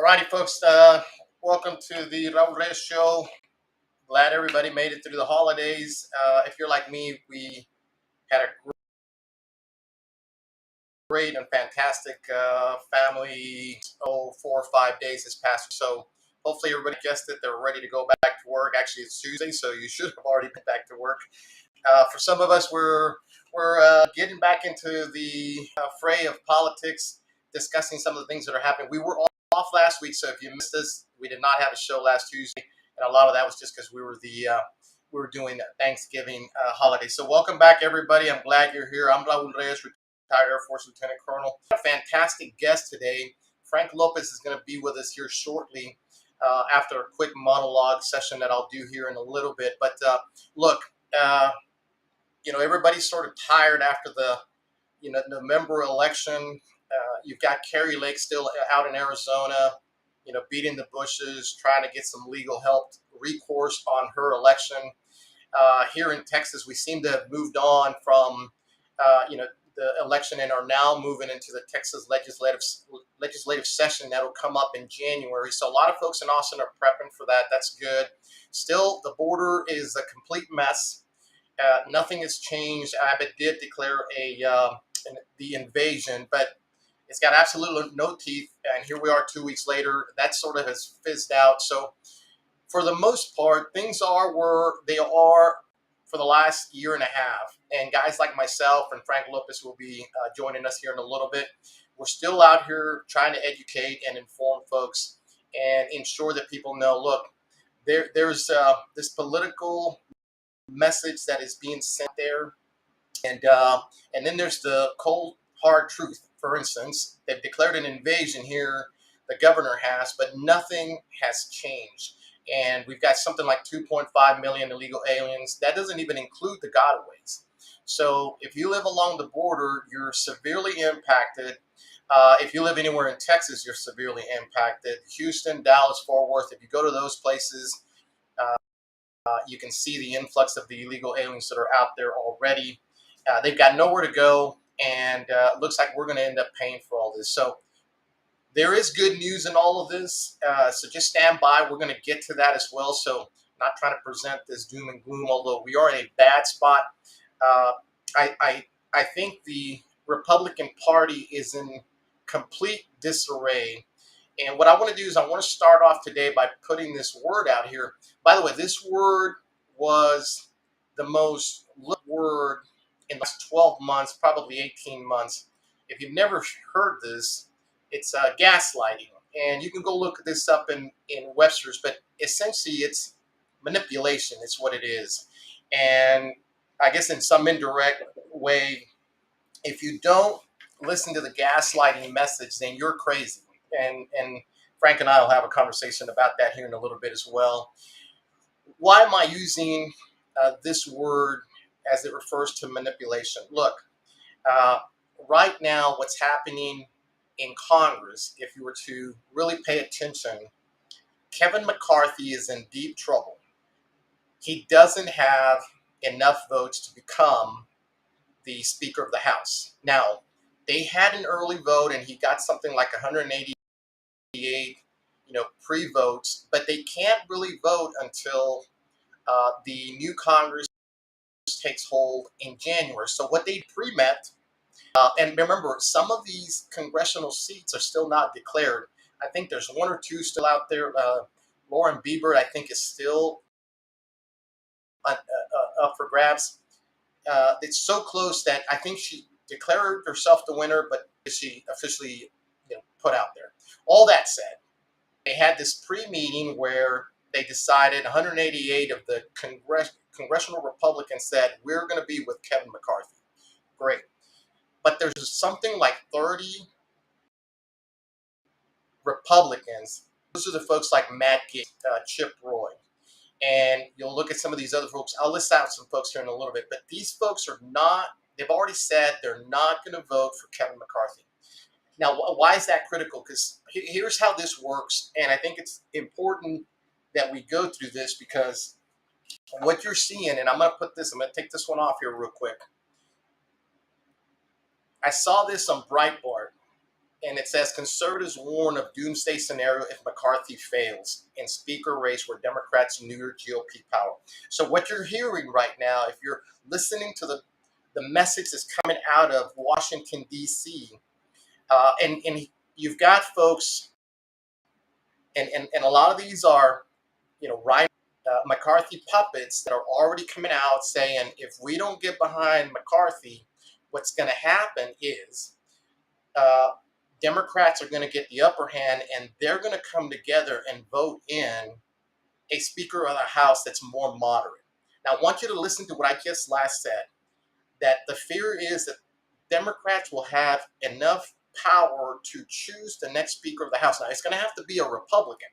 Alrighty, folks. Welcome to the Raul Reyes Show. Glad everybody made it through the holidays. If you're like me, we had a great and fantastic family 4 or 5 days this past week. So hopefully everybody guessed it. They're ready to go back to work. Actually, it's Tuesday, so you should have already been back to work. For some of us, we're getting back into the fray of politics, discussing some of the things that are happening. We were off last week, so if you missed us, we did not have a show last Tuesday, and a lot of that was just because we were doing Thanksgiving holiday. So welcome back, everybody. I'm glad you're here. I'm Raul Reyes, retired Air Force Lieutenant Colonel. A fantastic guest today. Frank Lopez is going to be with us here shortly after a quick monologue session that I'll do here in a little bit. But look. Everybody's sort of tired after the, November election. You've got Carrie Lake still out in Arizona, beating the bushes, trying to get some legal help, recourse on her election. Here in Texas, we seem to have moved on from, the election and are now moving into the Texas legislative session that'll come up in January. So a lot of folks in Austin are prepping for that. That's good. Still, the border is a complete mess. Nothing has changed. Abbott did declare the invasion, but it's got absolutely no teeth. And here we are 2 weeks later. That sort of has fizzed out. So for the most part, things are where they are for the last year and a half. And guys like myself and Frank Lopez will be joining us here in a little bit. We're still out here trying to educate and inform folks and ensure that people know, look, there's this political message that is being sent there, and then there's the cold hard truth. For instance, they've declared an invasion here, the governor has, but nothing has changed, and we've got something like 2.5 million illegal aliens. That doesn't even include the gotaways. So if you live along the border, you're severely impacted. If you live anywhere in Texas, you're severely impacted. Houston, Dallas, Fort Worth, if you go to those places, you can see the influx of the illegal aliens that are out there already. They've got nowhere to go, and it looks like we're going to end up paying for all this. So there is good news in all of this. So just stand by. We're going to get to that as well. So not trying to present this doom and gloom, although we are in a bad spot. I think the Republican Party is in complete disarray. And what I want to do is I want to start off today by putting this word out here. By the way, this word was the most looked word in the last 12 months, probably 18 months. If you've never heard this, it's gaslighting. And you can go look this up in Webster's, but essentially it's manipulation. It's what it is. And I guess in some indirect way, if you don't listen to the gaslighting message, then you're crazy. And Frank and I will have a conversation about that here in a little bit as well. Why am I using this word as it refers to manipulation? Look, right now what's happening in Congress, if you were to really pay attention, Kevin McCarthy is in deep trouble. He doesn't have enough votes to become the Speaker of the House. Now, they had an early vote and he got something like 188 pre-votes, but they can't really vote until the new Congress takes hold in January. So what they pre-met, and remember, some of these congressional seats are still not declared. I think there's one or two still out there. Lauren Bieber, I think, is still up for grabs. It's so close that I think she declared herself the winner, but she officially put out there. All that said, they had this pre-meeting where they decided 188 of the congressional Republicans said, we're going to be with Kevin McCarthy. Great. But there's something like 30 Republicans. Those are the folks like Matt Gaetz, Chip Roy. And you'll look at some of these other folks. I'll list out some folks here in a little bit. But these folks are not, they've already said they're not going to vote for Kevin McCarthy. Now, why is that critical? Because here's how this works, and I think it's important that we go through this because what you're seeing, and I'm going to take this one off here real quick. I saw this on Breitbart, And it says conservatives warn of doomsday scenario if McCarthy fails in speaker race where Democrats near GOP power. So what you're hearing right now, if you're listening to the message that's coming out of Washington, D.C., and you've got folks, and a lot of these are, right, McCarthy puppets that are already coming out saying, if we don't get behind McCarthy, what's going to happen is uh, Democrats are going to get the upper hand, and they're going to come together and vote in a Speaker of the House that's more moderate. Now, I want you to listen to what I just last said, that the fear is that Democrats will have enough power to choose the next Speaker of the House. Now, it's going to have to be a Republican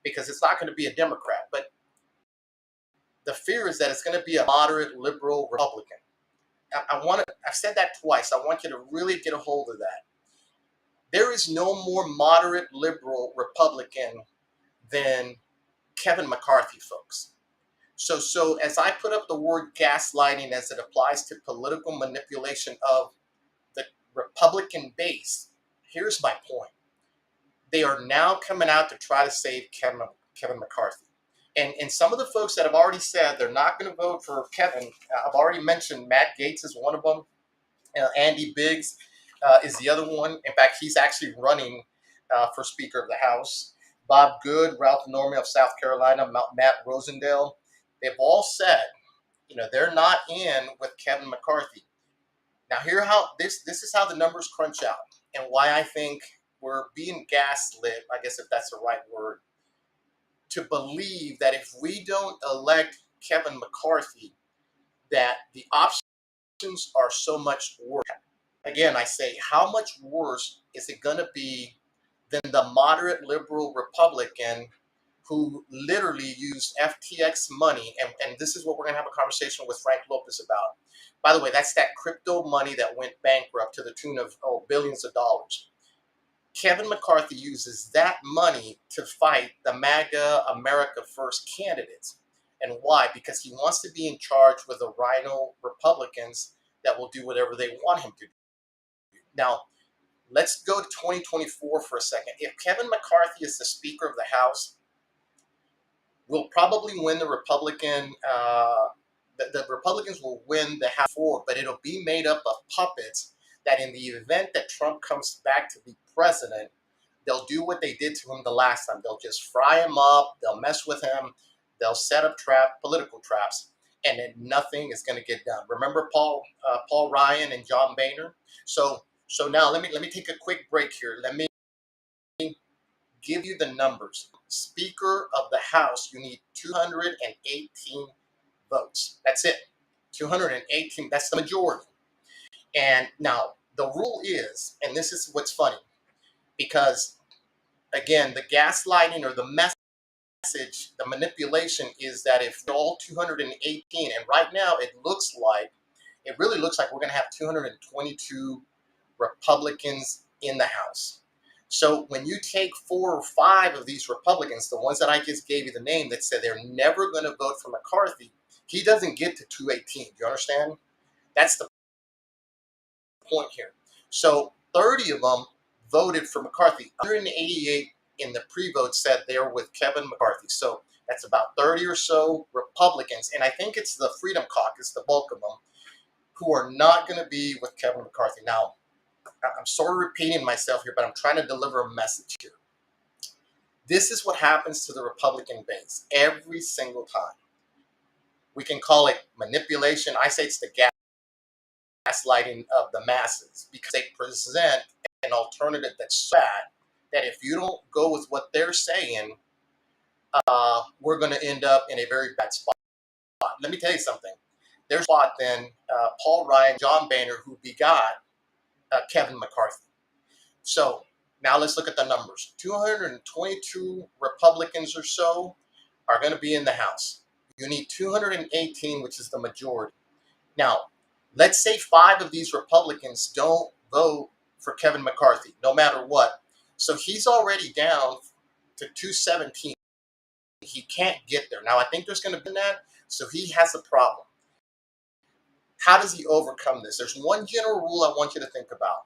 because it's not going to be a Democrat, but the fear is that it's going to be a moderate liberal Republican. I've said that twice. I want you to really get a hold of that. There is no more moderate liberal Republican than Kevin McCarthy, folks. So as I put up the word gaslighting as it applies to political manipulation of the Republican base, here's my point. They are now coming out to try to save Kevin McCarthy. And some of the folks that have already said they're not going to vote for Kevin, I've already mentioned Matt Gaetz is one of them. Andy Biggs is the other one. In fact, he's actually running for Speaker of the House. Bob Good, Ralph Norman of South Carolina, Matt Rosendale. They've all said, they're not in with Kevin McCarthy. Now, this is how the numbers crunch out, and why I think we're being gaslit, I guess if that's the right word, to believe that if we don't elect Kevin McCarthy, that the options are so much worse. Again, I say, how much worse is it going to be than the moderate liberal Republican who literally used FTX money? And this is what we're going to have a conversation with Frank Lopez about. By the way, that's that crypto money that went bankrupt to the tune of billions of dollars. Kevin McCarthy uses that money to fight the MAGA America First candidates. And why? Because he wants to be in charge with the rhino Republicans that will do whatever they want him to do. Now, let's go to 2024 for a second. If Kevin McCarthy is the Speaker of the House, we'll probably win the Republican. The Republicans will win the House, but it'll be made up of puppets that in the event that Trump comes back to be president, they'll do what they did to him the last time. They'll just fry him up. They'll mess with him. They'll set up political traps, and then nothing is going to get done. Remember Paul Ryan and John Boehner? So now let me take a quick break here. Let me give you the numbers. Speaker of the House, you need 218 votes. That's it. 218. That's the majority. And now the rule is, and this is what's funny, because again, the gaslighting or the message, the manipulation is that if all 218, and right now it really looks like we're going to have 222 Republicans in the House. So when you take 4 or 5 of these Republicans, the ones that I just gave you the name that said they're never going to vote for McCarthy, he doesn't get to 218. Do you understand? That's the point here. So 30 of them voted for McCarthy. 188 in the pre-vote said they're with Kevin McCarthy. So that's about 30 or so Republicans, and I think it's the Freedom Caucus, the bulk of them, who are not going to be with Kevin McCarthy. Now, I'm sort of repeating myself here, but I'm trying to deliver a message here. This is what happens to the Republican base every single time. We can call it manipulation. I say it's the gaslighting of the masses because they present an alternative that's sad that if you don't go with what they're saying, we're going to end up in a very bad spot. Let me tell you something. There's a spot then, Paul Ryan, John Boehner, who begot Kevin McCarthy. So now let's look at the numbers. 222 Republicans or so are going to be in the House. You need 218, which is the majority. Now, let's say 5 of these Republicans don't vote for Kevin McCarthy, no matter what. So he's already down to 217. He can't get there. Now, I think there's going to be that, so he has a problem. How does he overcome this? There's one general rule I want you to think about.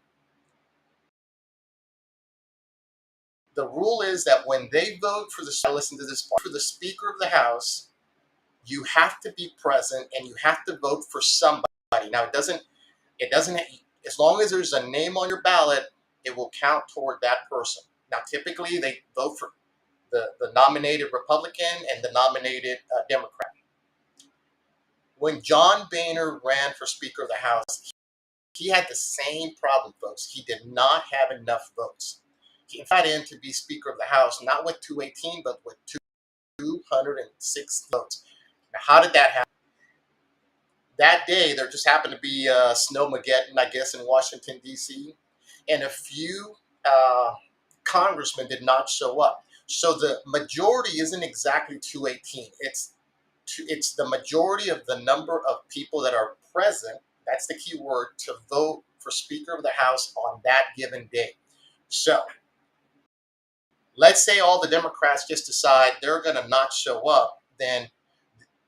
The rule is that when they vote for the, listen to this part, for the Speaker of the House, you have to be present and you have to vote for somebody. Now it doesn't, as long as there's a name on your ballot, it will count toward that person. Now, typically they vote for the nominated Republican and the nominated Democrat. When John Boehner ran for Speaker of the House, he had the same problem, folks. He did not have enough votes. He got in to be Speaker of the House, not with 218, but with 206 votes. Now, how did that happen? That day, there just happened to be Snowmageddon, I guess, in Washington, D.C., and a few congressmen did not show up. So the majority isn't exactly 218. It's the majority of the number of people that are present, that's the key word, to vote for Speaker of the House on that given day. So let's say all the Democrats just decide they're going to not show up, then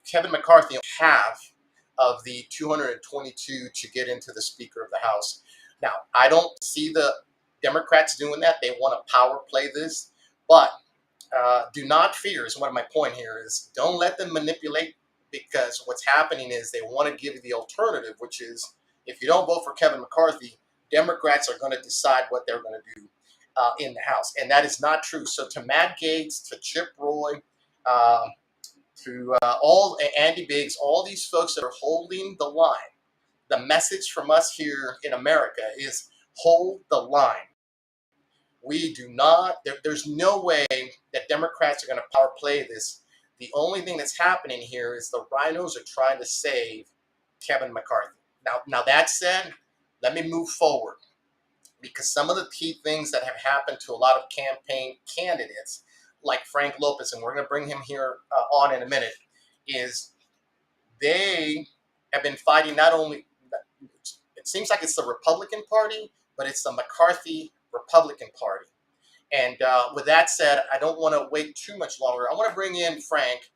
Kevin McCarthy half of the 222 to get into the Speaker of the House. Now, I don't see the Democrats doing that. They want to power play this, but do not fear is what my point here is. Don't let them manipulate, because what's happening is they want to give you the alternative, which is if you don't vote for Kevin McCarthy, Democrats are going to decide what they're going to do in the House. And that is not true. So to Matt Gaetz, to Chip Roy, to all Andy Biggs, all these folks that are holding the line, the message from us here in America is hold the line. We do not, there's no way that Democrats are going to power play this. The only thing that's happening here is the rhinos are trying to save Kevin McCarthy. Now that said, let me move forward, because some of the key things that have happened to a lot of campaign candidates, like Frank Lopez, and we're going to bring him here on in a minute, is they have been fighting not only, it seems like it's the Republican Party, but it's the McCarthy Republican Party. And with that said, I don't want to wait too much longer. I want to bring in Frank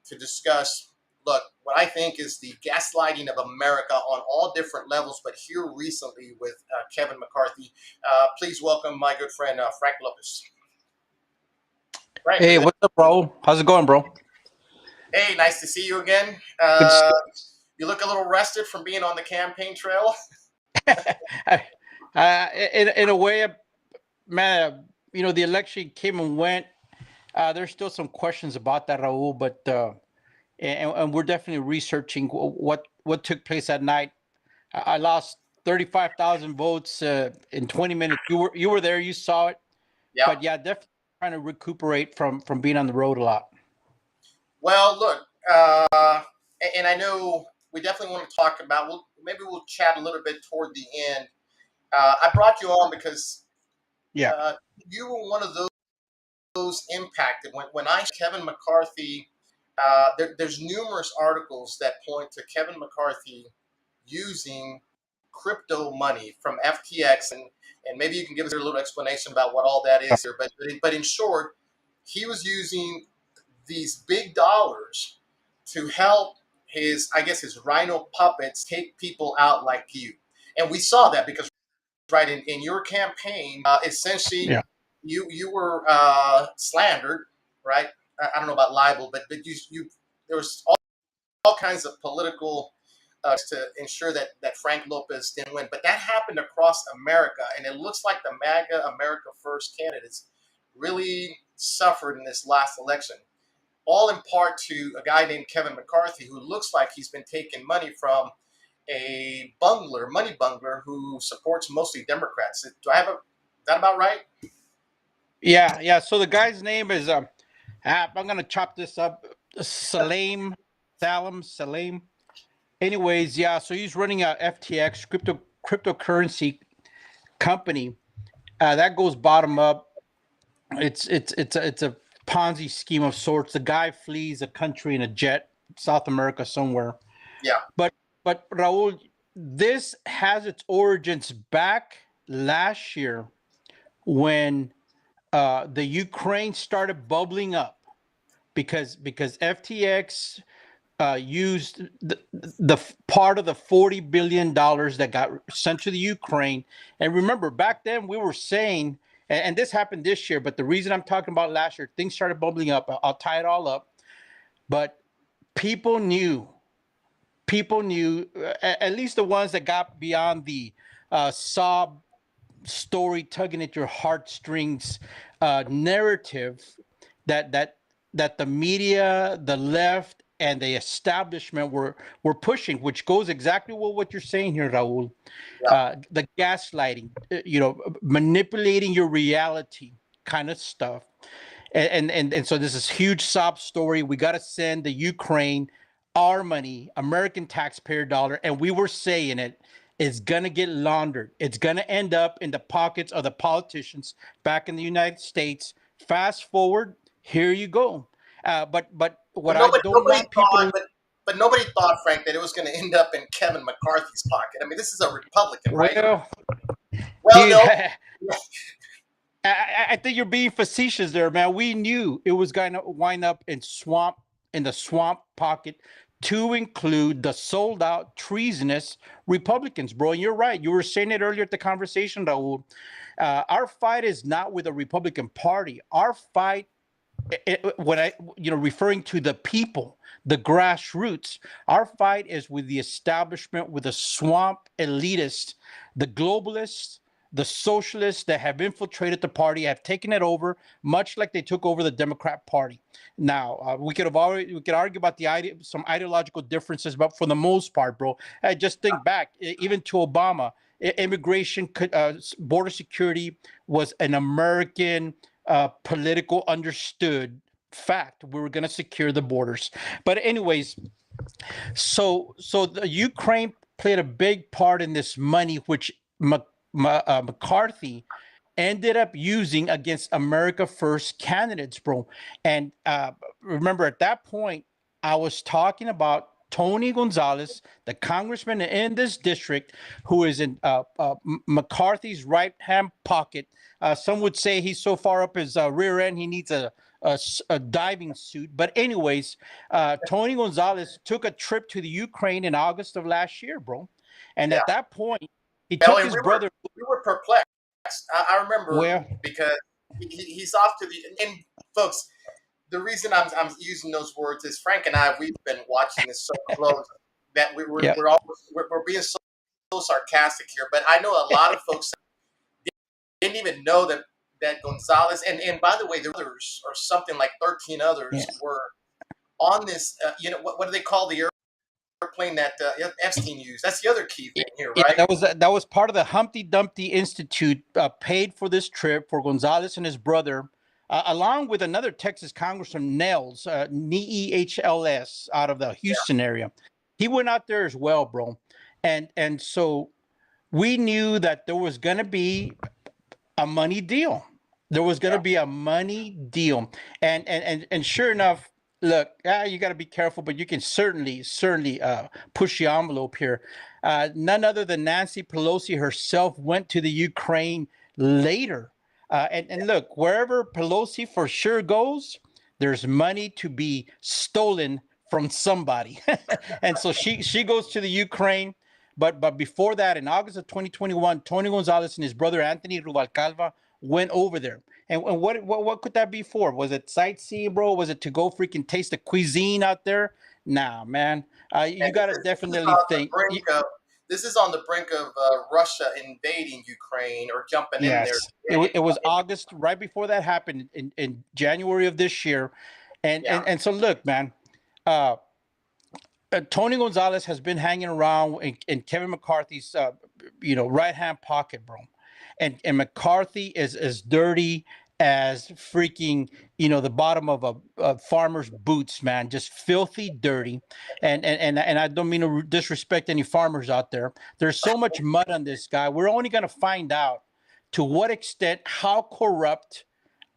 to discuss, look, what I think is the gaslighting of America on all different levels, but here recently with Kevin McCarthy. Please welcome my good friend, Frank Lopez. Frank, hey, what's up, bro? How's it going, bro? Hey, nice to see you again. You look a little rested from being on the campaign trail. In a way, man, you know, the election came and went. There's still some questions about that, Raul, but and we're definitely researching what took place that night. I lost 35,000 votes in 20 minutes. You were there, you saw it. Yeah. But yeah, definitely trying to recuperate from being on the road a lot. Well, look, and I know we definitely want to talk about. Maybe we'll chat a little bit toward the end. I brought you on because you were one of those impacted when I Kevin McCarthy. There's numerous articles that point to Kevin McCarthy using crypto money from FTX, and maybe you can give us a little explanation about what all that is here. But in short, he was using these big dollars to help his rhino puppets take people out like you. And we saw that because right in your campaign, essentially you were slandered, right? I don't know about libel, but you there was all kinds of political to ensure that Frank Lopez didn't win. But that happened across America, and it looks like the MAGA America First candidates really suffered in this last election, all in part to a guy named Kevin McCarthy, who looks like he's been taking money from a money bungler who supports mostly Democrats. Is that about right? Yeah. So the guy's name is I'm gonna chop this up. Salim. Anyways, yeah. So he's running a FTX cryptocurrency company that goes bottom up. It's a Ponzi scheme of sorts. The guy flees a country in a jet, South America somewhere. Yeah. But Raul, this has its origins back last year when the Ukraine started bubbling up because FTX used the part of the $40 billion that got sent to the Ukraine. And remember, back then we were saying and this happened this year. But the reason I'm talking about last year, things started bubbling up. I'll tie it all up. But people knew, at least the ones that got beyond the sob story tugging at your heartstrings narrative that the media, the left, and the establishment were pushing, which goes exactly with what you're saying here, Raul. Yeah. The gaslighting, manipulating your reality kind of stuff. And so this is huge sob story. We got to send the Ukraine our money, American taxpayer dollar, and we were saying it is going to get laundered. It's going to end up in the pockets of the politicians back in the United States. Fast forward, here you go. But what But I nobody, don't nobody want people thought, to, but nobody thought, Frank, that it was going to end up in Kevin McCarthy's pocket. I mean, this is a Republican, right? well, Well, dude, no. I think you're being facetious there, man. We knew it was going to wind up in the swamp pocket, to include the sold out treasonous Republicans, bro. And you're right. You were saying it earlier at the conversation, Raul. Our fight is not with the Republican Party. Our fight, when I, referring to the people, the grassroots, our fight is with the establishment, with the swamp elitists, the globalists, the socialists that have infiltrated the party, have taken it over, much like they took over the Democrat Party. Now, we could argue about some ideological differences, but for the most part, bro, just think back, even to Obama, immigration, border security was an American political understood fact. We were going to secure the borders. But anyways, so the Ukraine played a big part in this money, which McCarthy ended up using against America First candidates, bro. And remember, at that point, I was talking about Tony Gonzalez, the congressman in this district, who is in McCarthy's right hand pocket. Some would say he's so far up his rear end he needs a diving suit. But anyways, Tony Gonzalez took a trip to the Ukraine in August of last year, bro. And Yeah. at that point, he Well, took and his brother. we were perplexed. I remember Well, because he's off to the, and folks, the reason I'm using those words is Frank and I, we've been watching this so close that yeah. we're being so sarcastic here. But I know a lot of folks didn't even know that Gonzalez, and by the way, there were others, or something like 13 others, were on this. What do they call the airplane that Epstein used? That's the other key thing here, right? Yeah, that was part of the Humpty Dumpty Institute, paid for this trip for Gonzalez and his brother, along with another Texas Congressman, Nehls, Nehls, out of the Houston area. He went out there as well, bro. And so we knew that there was going to be a money deal. There was going to be a money deal. And sure enough, look, you got to be careful, but you can certainly push the envelope here. None other than Nancy Pelosi herself went to the Ukraine later. And look, wherever Pelosi for sure goes, there's money to be stolen from somebody. And so she goes to the Ukraine. But before that, in August of 2021, Tony Gonzalez and his brother Anthony Rubalcaba went over there. And what could that be for? Was it sightseeing, bro? Was it to go freaking taste the cuisine out there? Nah, man. You got to definitely think. This is on the brink of Russia invading Ukraine or jumping in there. It was August, right before that happened, in January of this year. And so look, man, Tony Gonzalez has been hanging around in Kevin McCarthy's right hand pocket, bro. And McCarthy is as dirty as freaking the bottom of a farmer's boots, man. Just filthy dirty. And I don't mean to disrespect any farmers out there. There's so much mud on this guy. We're only going to find out to what extent, how corrupt,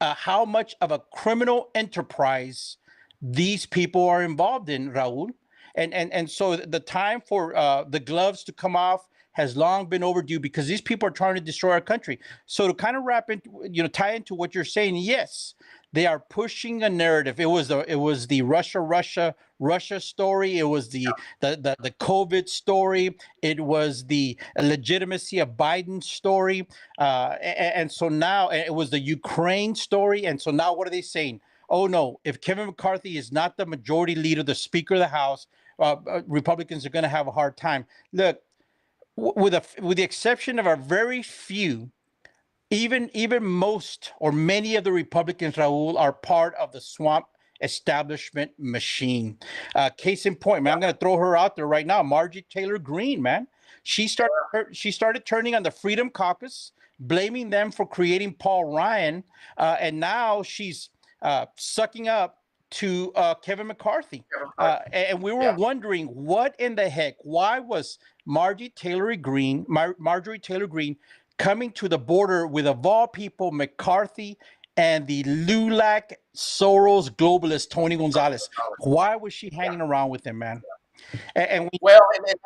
how much of a criminal enterprise these people are involved in, Raul. And so the time for the gloves to come off has long been overdue because these people are trying to destroy our country. So to kind of wrap into, tie into what you're saying, yes, they are pushing a narrative. It was the Russia story. It was the COVID story. It was the legitimacy of Biden's story. And so now it was the Ukraine story. And so now what are they saying? Oh no, if Kevin McCarthy is not the majority leader, the Speaker of the House, Republicans are going to have a hard time. Look, with the exception of a very few, even most or many of the Republicans, Raul, are part of the swamp establishment machine. Case in point, man, I'm going to throw her out there right now. Margie Taylor Greene, man, she started turning on the Freedom Caucus, blaming them for creating Paul Ryan, and now she's sucking up to Kevin McCarthy. And we were Yeah. wondering what in the heck, why was Marjorie Taylor Greene coming to the border with, of all people, McCarthy and the LULAC Soros globalist Tony Gonzalez? Why was she hanging around with him, man? And we, Well, and that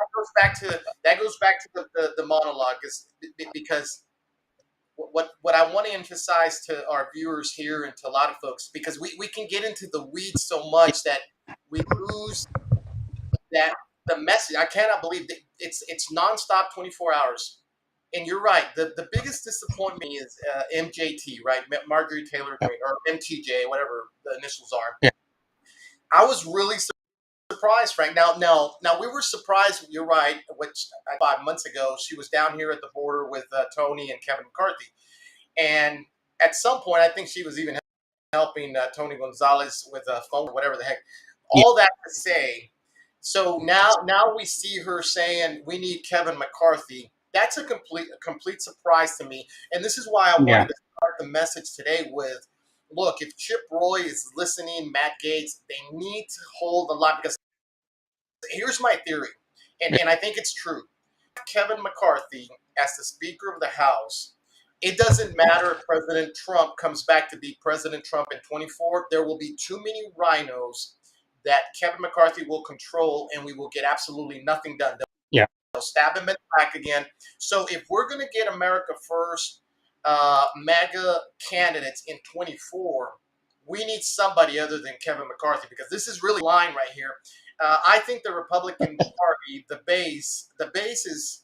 goes back to the monologue, is because what I want to emphasize to our viewers here and to a lot of folks, because we can get into the weeds so much that we lose that the message. I cannot believe that it's nonstop 24 hours. And you're right. The biggest disappointment is MJT, right? Marjorie Taylor Greene, or MTJ, whatever the initials are. yeah, I was really surprised, Frank. Now, we were surprised. You're right. Which 5 months ago, she was down here at the border with Tony and Kevin McCarthy, and at some point, I think she was even helping Tony Gonzalez with a phone or whatever the heck. yeah, All that to say, so now we see her saying we need Kevin McCarthy. That's a complete surprise to me, and this is why I yeah, wanted to start the message today with, look, if Chip Roy is listening, Matt Gaetz, they need to hold the line, because here's my theory, and I think it's true. Kevin McCarthy as the Speaker of the House, it doesn't matter if President Trump comes back to be President Trump in 24. There will be too many rhinos that Kevin McCarthy will control, and we will get absolutely nothing done. yeah, They'll stab him in the back again. So if we're going to get America First MAGA candidates in 24, we need somebody other than Kevin McCarthy, because this is really line right here. I think the Republican Party, the base is,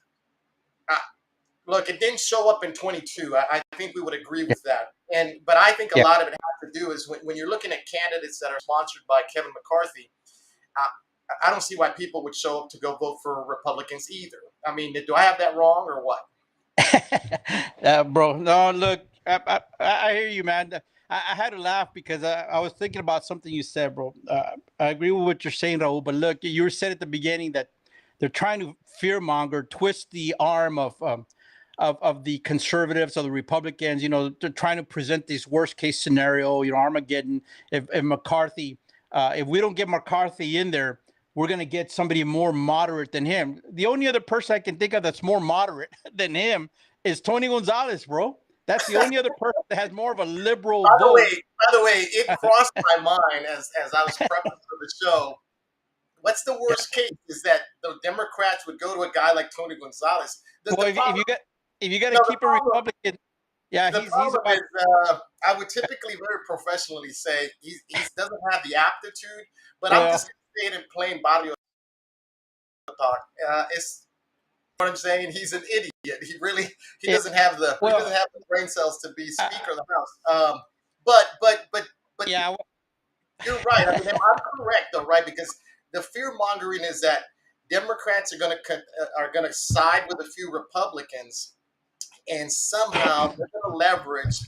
look, it didn't show up in 22. I think we would agree yeah, with that. But I think a yeah. lot of it has to do is when you're looking at candidates that are sponsored by Kevin McCarthy, I don't see why people would show up to go vote for Republicans either. I mean, do I have that wrong or what? Bro, no, look, I hear you, man. I had to laugh because I was thinking about something you said, bro. I agree with what you're saying, Raul, but look, you said at the beginning that they're trying to fearmonger, twist the arm of the conservatives or the Republicans. They're trying to present this worst case scenario, Armageddon. If McCarthy, if we don't get McCarthy in there, we're going to get somebody more moderate than him. The only other person I can think of that's more moderate than him is Tony Gonzalez, bro. That's the only other person that has more of a liberal vote. By the way, it crossed my mind as I was prepping for the show. What's the worst case? Is that the Democrats would go to a guy like Tony Gonzalez? Well, if you got to No, the keep a problem Republican, yeah, the he's problem about, is, I would typically very professionally say he doesn't have the aptitude, but I'm well, just saying in plain barrio talk. It's what I'm saying. He's an idiot. He it, doesn't have well, the brain cells to be uh, Speaker of the House. But yeah, you're right. I mean, I'm correct though, right? Because the fear mongering is that Democrats are going to side with a few Republicans, and somehow they're going to leverage.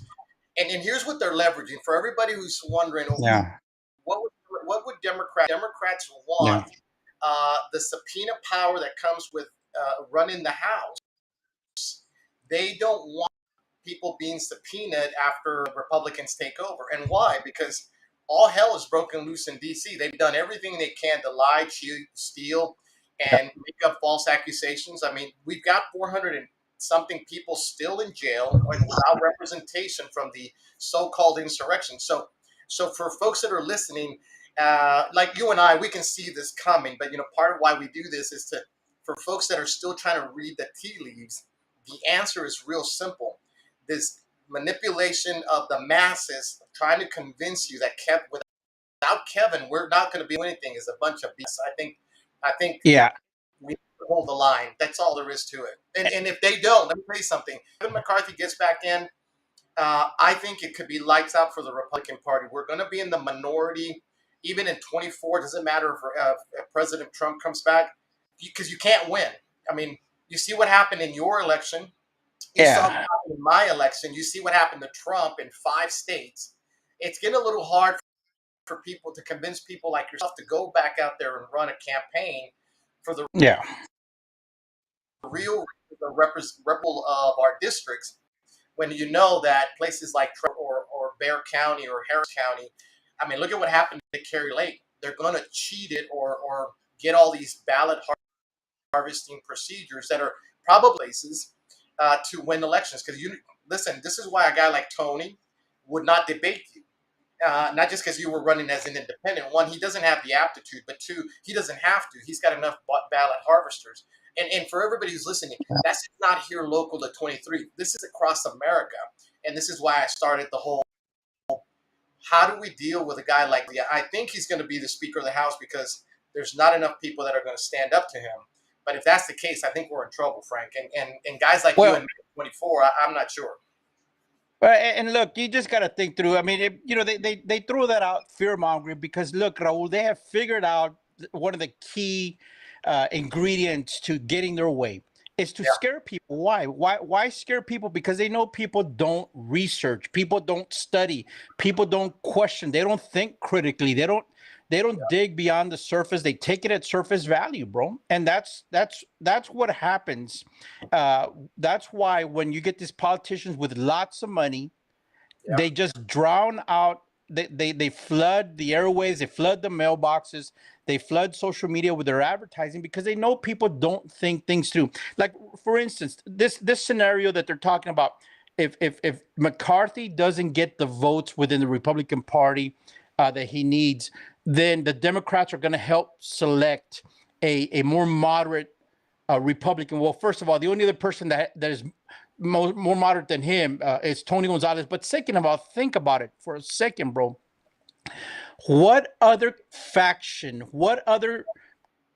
And here's what they're leveraging for everybody who's wondering, oh, yeah, what would Democrats yeah, want? The subpoena power that comes with running the House. They don't want people being subpoenaed after Republicans take over. And why? Because all hell is broken loose in D.C. They've done everything they can to lie, cheat, steal, yeah, and make up false accusations. I mean, we've got 400 and something people still in jail and without representation from the so-called insurrection. So for folks that are listening, like you and I, we can see this coming. But part of why we do this is for folks that are still trying to read the tea leaves, the answer is real simple. This manipulation of the masses, trying to convince you that without Kevin, we're not going to be anything, is a bunch of BS. I think Yeah. we hold the line. That's all there is to it. And if they don't, let me tell you something. Kevin McCarthy gets back in. I think it could be lights out for the Republican Party. We're going to be in the minority, even in 24. Doesn't matter if President Trump comes back, because you can't win. I mean, you see what happened in your election. You saw what Yeah. happened in my election. You see what happened to Trump in 5 states. It's getting a little hard for people to convince people like yourself to go back out there and run a campaign for the Yeah. real rebel of our districts, when you know that places like or Bexar County or Harris County, I mean, look at what happened to Kerry Lake. They're going to cheat it or get all these ballot harvesting procedures that are probably places to win elections. Because you listen, this is why a guy like Tony would not debate you. Not just because you were running as an independent. One, he doesn't have the aptitude, but two, he doesn't have to. He's got enough ballot harvesters. And for everybody who's listening, that's not here local to 23. This is across America. And this is why I started the whole, how do we deal with a guy like that? I think he's going to be the Speaker of the House because there's not enough people that are going to stand up to him. But if that's the case, I think we're in trouble, Frank. And guys like you Well, and me at 24, I'm not sure. and look, you just got to think through. I mean, they throw that out fear mongering because look, Raul, they have figured out one of the key ingredients to getting their way is to Yeah, scare people. Why? Why scare people? Because they know people don't research, people don't study, people don't question, they don't think critically, they don't dig beyond the surface. They take it at surface value, bro. And that's what happens. Uh, that's why when you get these politicians with lots of money, yeah, they just drown out. They flood the airways, they flood the mailboxes, they flood social media with their advertising because they know people don't think things through. Like for instance, this scenario that they're talking about, if McCarthy doesn't get the votes within the Republican Party that he needs, then the Democrats are going to help select a more moderate Republican. Well, first of all, the only other person that is more moderate than him is Tony Gonzalez. But second of all, think about it for a second, bro. What other faction, what other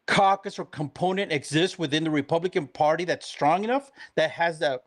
caucus or component exists within the Republican Party that's strong enough that has the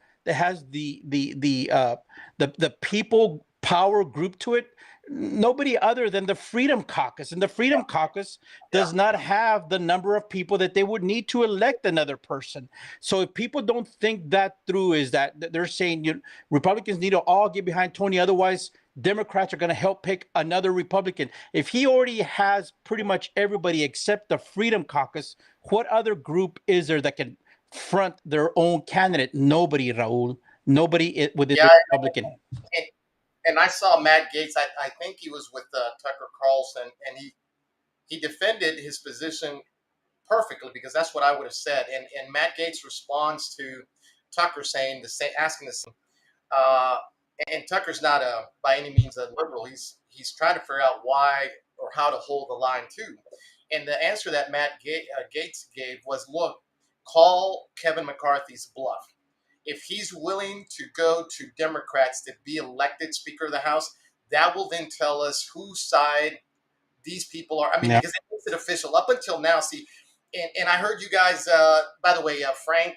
people power group to it? Nobody other than the Freedom Caucus, and the Freedom Caucus yeah. does not have the number of people that they would need to elect another person. So if people don't think that through, is that they're saying Republicans need to all get behind Tony, otherwise Democrats are going to help pick another Republican. If he already has pretty much everybody except the Freedom Caucus, what other group is there that can front their own candidate? Nobody, Raul. Nobody within Yeah, the Republican. and I saw Matt Gaetz. I think he was with Tucker Carlson, and he defended his position perfectly because that's what I would have said. And Matt Gaetz responds to Tucker saying asking the same. Uh, and Tucker's not by any means a liberal. He's trying to figure out why or how to hold the line too. And the answer that Matt Gaetz gave was, look, call Kevin McCarthy's bluff. If he's willing to go to Democrats to be elected Speaker of the House, that will then tell us whose side these people are. I mean, Yeah. because it makes it official. Up until now, see, and I heard you guys, by the way, Frank,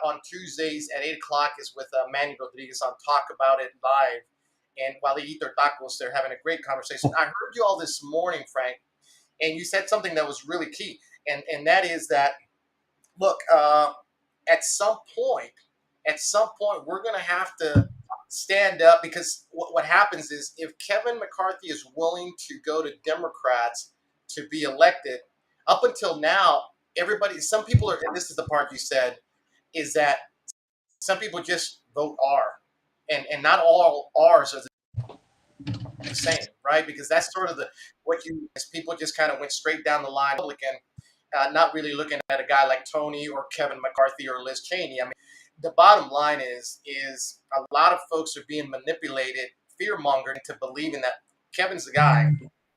on Tuesdays at 8 o'clock is with Manny Rodriguez on Talk About It Live. And while they eat their tacos, they're having a great conversation. I heard you all this morning, Frank, and you said something that was really key. And that is that, look, at some point, we're going to have to stand up because what happens is if Kevin McCarthy is willing to go to Democrats to be elected, up until now, some people are, and this is the part you said, is that some people just vote R. And not all R's are the same, right? Because that's sort of people just kind of went straight down the line, Republican, not really looking at a guy like Tony or Kevin McCarthy or Liz Cheney. I mean, the bottom line is a lot of folks are being manipulated, fear mongered into believing that Kevin's the guy,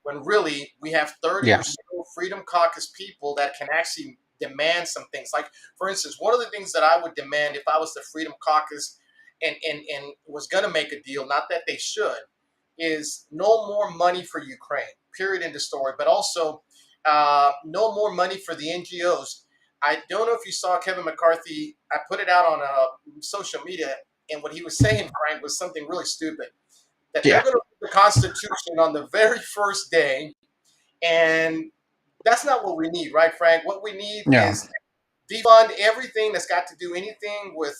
when really we have 30 Yeah. or so Freedom Caucus people that can actually demand some things. Like, for instance, one of the things that I would demand if I was the Freedom Caucus and was going to make a deal, not that they should, is no more money for Ukraine, period, end of story. But also no more money for the NGOs. I don't know if you saw Kevin McCarthy. I put it out on social media, and what he was saying, Frank, was something really stupid. That they're Yeah. going to read the Constitution on the very first day, and that's not what we need, right, Frank? What we need Yeah. is defund everything that's got to do anything with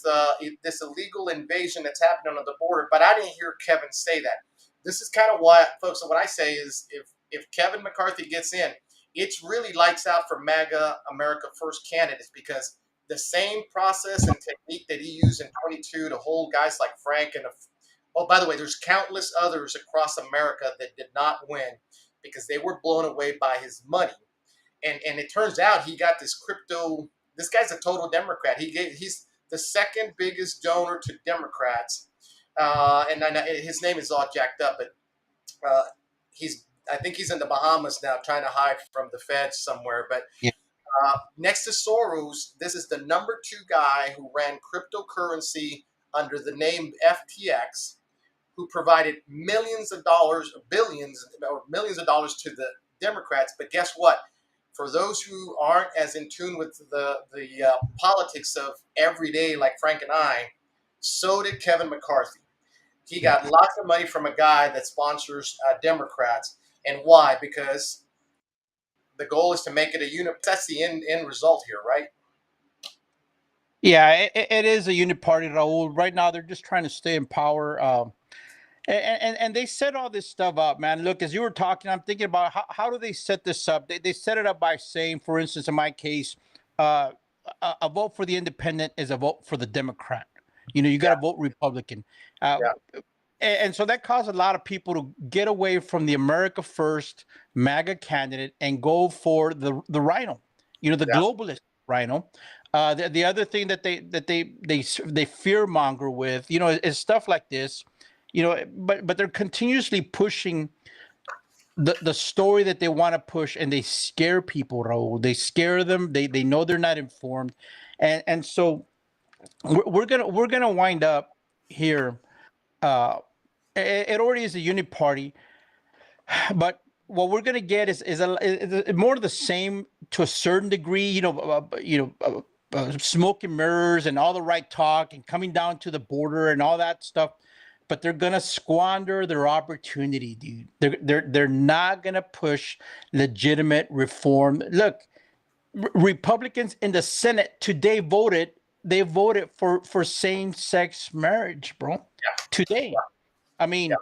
this illegal invasion that's happening on the border. But I didn't hear Kevin say that. This is kind of why, folks. What I say is, if Kevin McCarthy gets in, it's really lights out for MAGA America First candidates, because the same process and technique that he used in 22 to hold guys like Frank and oh, by the way, there's countless others across America that did not win because they were blown away by his money. And it turns out he got this crypto. This guy's a total Democrat. He's the second biggest donor to Democrats, and his name is all jacked up, but he's I think he's in the Bahamas now, trying to hide from the feds somewhere. But Yeah. next to Soros, this is the number two guy who ran cryptocurrency under the name FTX, who provided millions of dollars, billions or millions of dollars to the Democrats. But guess what? For those who aren't as in tune with the politics of every day, like Frank and I, so did Kevin McCarthy. He Yeah. got lots of money from a guy that sponsors Democrats. And why? Because the goal is to make it a unit. That's the end result here, right? Yeah, it is a unit party, Raul. Right now, they're just trying to stay in power. And they set all this stuff up, man. Look, as you were talking, I'm thinking about how do they set this up? They set it up by saying, for instance, in my case, uh, a vote for the independent is a vote for the Democrat. You got Yeah, to vote Republican. Uh, yeah, and so that caused a lot of people to get away from the America First MAGA candidate and go for the Rhino, the yeah, globalist Rhino. The other thing that they fear monger with, is stuff like this, but they're continuously pushing the story that they want to push, and they scare people, Raul. They scare them. They know they're not informed, and so we're gonna wind up here. Uh, it already is a unit party, but what we're gonna get is more of the same to a certain degree. Smoke and mirrors and all the right talk and coming down to the border and all that stuff. But they're gonna squander their opportunity, dude. They're not gonna push legitimate reform. Look, Republicans in the Senate today voted. They voted for same-sex marriage, bro. Today, I yeah, mean,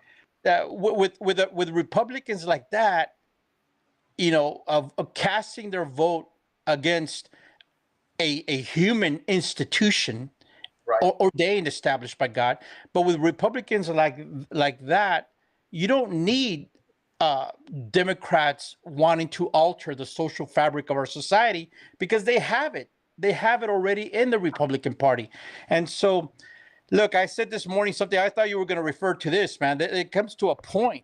with Republicans like that, of casting their vote against a human institution right. ordained, established by God. But with Republicans like that, you don't need uh, Democrats wanting to alter the social fabric of our society, because they have it. They have it already in the Republican Party. And so, look, I said this morning something. I thought you were going to refer to this, man. It comes to a point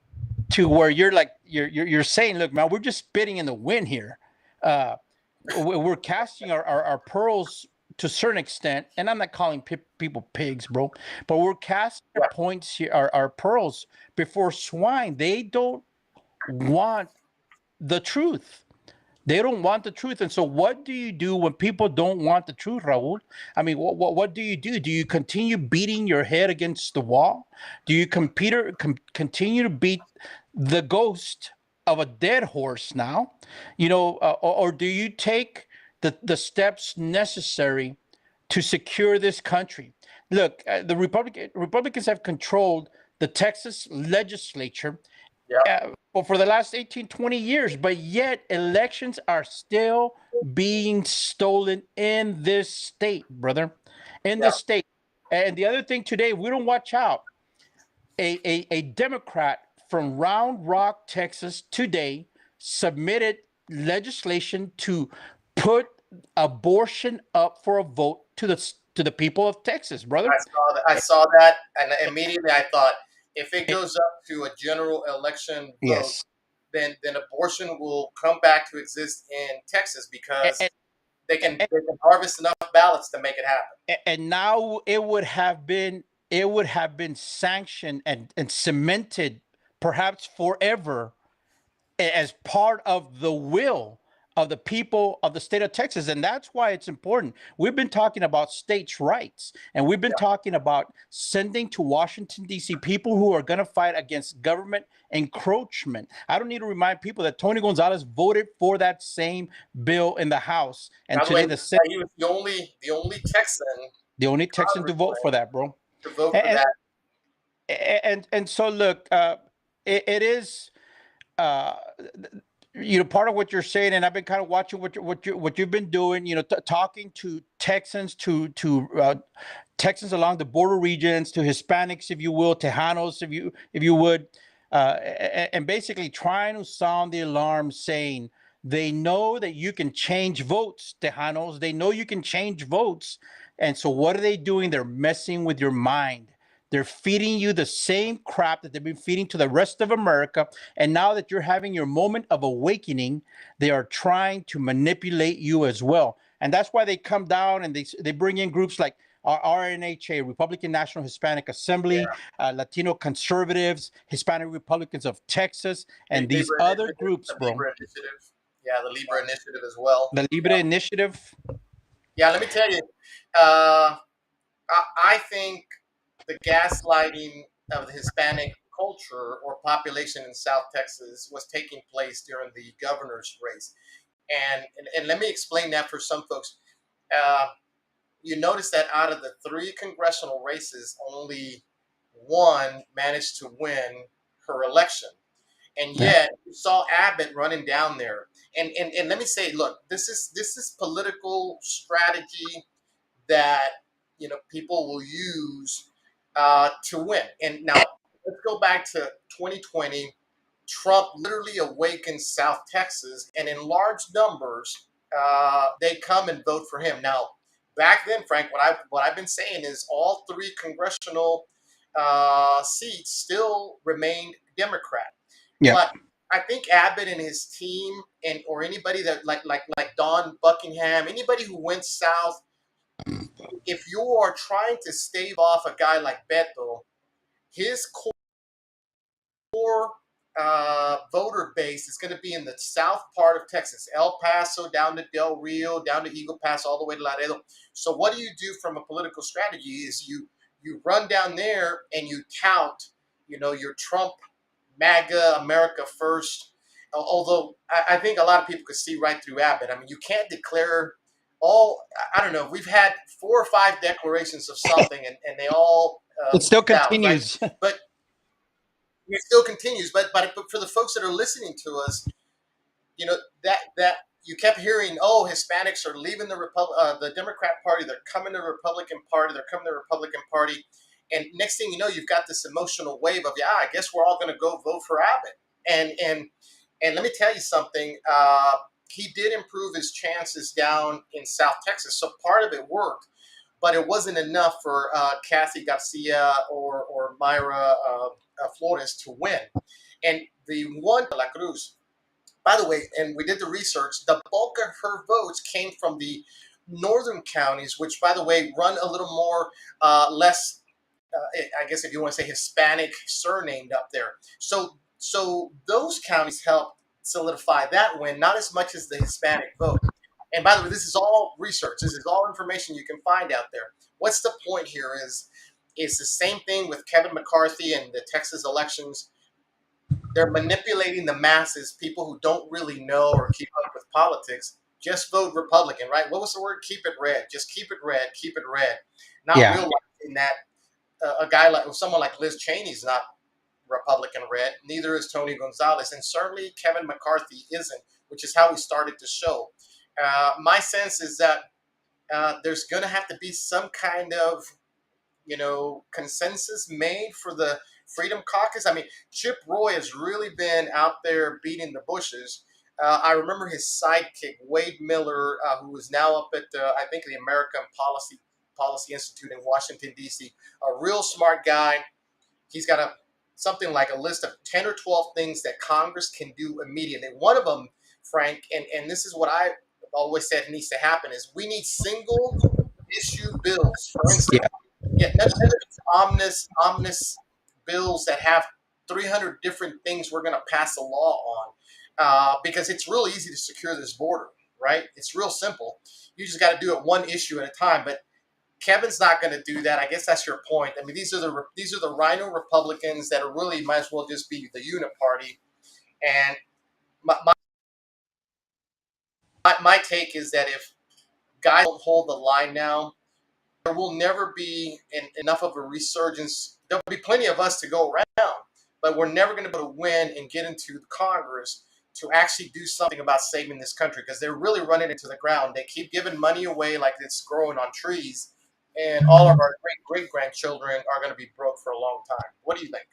to where you're saying, look, man, we're just spitting in the wind here. Uh, we're casting our pearls to a certain extent, and I'm not calling people pigs, bro, but we're casting our Yeah, points here, our pearls before swine. They don't want the truth. They don't want the truth. And so, what do you do when people don't want the truth, Raul? I mean, what do you do? Do you continue beating your head against the wall? Do you continue to beat the ghost of a dead horse now? Or do you take the steps necessary to secure this country? Look, the Republicans have controlled the Texas legislature yeah. for the last 18, 20 years, but yet elections are still being stolen in this state, brother, in Yeah. this state. And the other thing today, we don't watch out, a Democrat from Round Rock, Texas, today submitted legislation to put abortion up for a vote to the people of Texas, brother. I saw that, and immediately I thought, if it It- goes up to a general election vote, yes. then abortion will come back to exist in Texas, because they can harvest enough ballots to make it happen. And now it would have been sanctioned and cemented perhaps forever as part of the will of the people of the state of Texas. And that's why it's important. We've been talking about states' rights, and we've been Yeah. talking about sending to Washington, D.C. people who are going to fight against government encroachment. I don't need to remind people that Tony Gonzalez voted for that same bill in the House. And By the way, today, the Senate, he was the only Texan the only Texan to vote for congressman that, bro. to vote for And that. and so look, it is uh, part of what you're saying, and I've been kind of watching what you've been doing. Talking to Texans, to Texans along the border regions, to Hispanics, if you will, Tejanos, if you would, and basically trying to sound the alarm, saying they know that you can change votes, Tejanos. They know you can change votes, and so what are they doing? They're messing with your mind. They're feeding you the same crap that they've been feeding to the rest of America. And now that you're having your moment of awakening, they are trying to manipulate you as well. And that's why they come down and they bring in groups like RNHA, Republican National Hispanic Assembly, Yeah, Latino Conservatives, Hispanic Republicans of Texas, and these Libra other Initiative, groups, the bro. Libra Initiative. Yeah, the Libra Initiative as well. The Libre Initiative. Yeah, let me tell you, uh, I think the gaslighting of the Hispanic culture or population in South Texas was taking place during the governor's race. And let me explain that for some folks. Uh, you notice that out of the three congressional races, only one managed to win her election. And Yeah. yet you saw Abbott running down there. And let me say, look, this is political strategy that people will use to win. And now let's go back to 2020. Trump literally awakened South Texas, and in large numbers, they come and vote for him. Now, back then, Frank, what I've been saying is all three congressional seats still remained Democrat, Yeah. but I think Abbott and his team, and or anybody that like Don Buckingham, anybody who went south, if you are trying to stave off a guy like Beto, his core voter base is going to be in the south part of Texas, El Paso, down to Del Rio, down to Eagle Pass, all the way to Laredo. So what do you do from a political strategy is you run down there and you tout, your Trump, MAGA, America first. Although I think a lot of people could see right through Abbott. I mean, you can't declare all, I don't know, we've had 4 or 5 declarations of something and they all It still out, right? continues. But it still continues. But for the folks that are listening to us, that you kept hearing, oh, Hispanics are leaving the Democrat Party, they're coming to the Republican Party, and next thing you know, you've got this emotional wave of, yeah, I guess we're all going to go vote for Abbott, and let me tell you something. He did improve his chances down in South Texas, so part of it worked, but it wasn't enough for Kathy Garcia or Myra Flores to win. And the one, La Cruz, by the way, and we did the research, the bulk of her votes came from the northern counties, which, by the way, run a little more less, I guess if you want to say Hispanic surnamed up there. So those counties helped solidify that win, not as much as the Hispanic vote. And by the way, this is all research. This is all information you can find out there. What's the point here is the same thing with Kevin McCarthy and the Texas elections. They're manipulating the masses, people who don't really know or keep up with politics. Just vote Republican, right? What was the word? Keep it red. Just keep it red. Keep it red. Not Yeah. realizing that a guy like someone like Liz Cheney's not Republican red. Neither is Tony Gonzalez, and certainly Kevin McCarthy isn't, which is how we started the show. My sense is that there's going to have to be some kind of consensus made for the Freedom Caucus. I mean, Chip Roy has really been out there beating the bushes. I remember his sidekick, Wade Miller, who is now up at, I think, the American Policy Institute in Washington, D.C., a real smart guy. He's got something like a list of 10 or 12 things that Congress can do immediately. One of them, Frank, and this is what I always said needs to happen is we need single issue bills. For instance, Yeah. none of these omnibus bills that have 300 different things we're going to pass a law on, because it's real easy to secure this border, right? It's real simple. You just got to do it one issue at a time. But Kevin's not going to do that. I guess that's your point. I mean, these are the Rhino Republicans that are really might as well just be the unit party. And my take is that if guys don't hold the line now, there will never be enough of a resurgence. There'll be plenty of us to go around, but we're never going to be able to win and get into Congress to actually do something about saving this country because they're really running into the ground. They keep giving money away like it's growing on trees, and all of our great grandchildren are going to be broke for a long time. What do you think?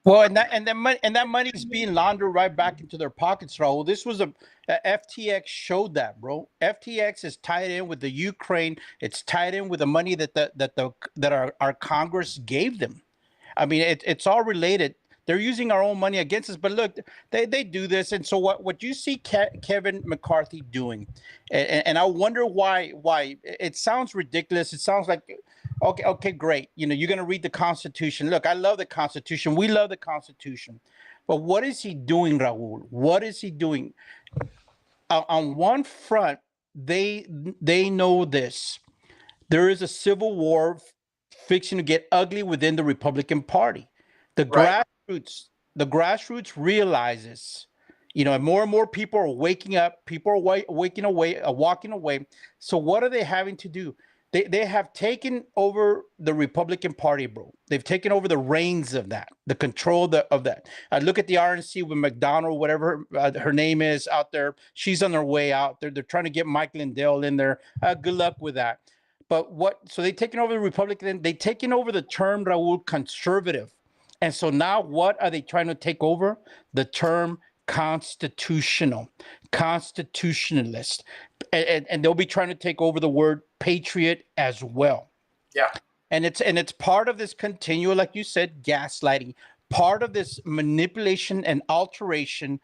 Well, and that money is being laundered right back into their pockets, Raul. This was a FTX showed that, bro. FTX is tied in with the Ukraine. It's tied in with the money that our Congress gave them. I mean, it's all related. They're using our own money against us. But look, they do this, and so what you see Kevin McCarthy doing, and I wonder why it sounds ridiculous. It sounds like okay, great. You know, you're gonna read the Constitution. Look, I love the Constitution. We love the Constitution. But what is he doing, Raul? What is he doing? On one front, they know this. There is a civil war fixing to get ugly within the Republican Party. The Right. grassroots, the grassroots realizes, and more people are waking up. People are waking away, walking away. So what are they having to do? They have taken over the Republican Party, bro. They've taken over the reins of that, the control of that. I look at the RNC with McDonald, whatever her name is out there. She's on their way out. They're trying to get Mike Lindell in there. Good luck with that. But so they've taken over the Republican, they've taken over the term, Raul, conservative. And so now what are they trying to take over? The term constitutional, constitutionalist. And they'll be trying to take over the word patriot as well. Yeah. And it's part of this continual, like you said, gaslighting, part of this manipulation and altering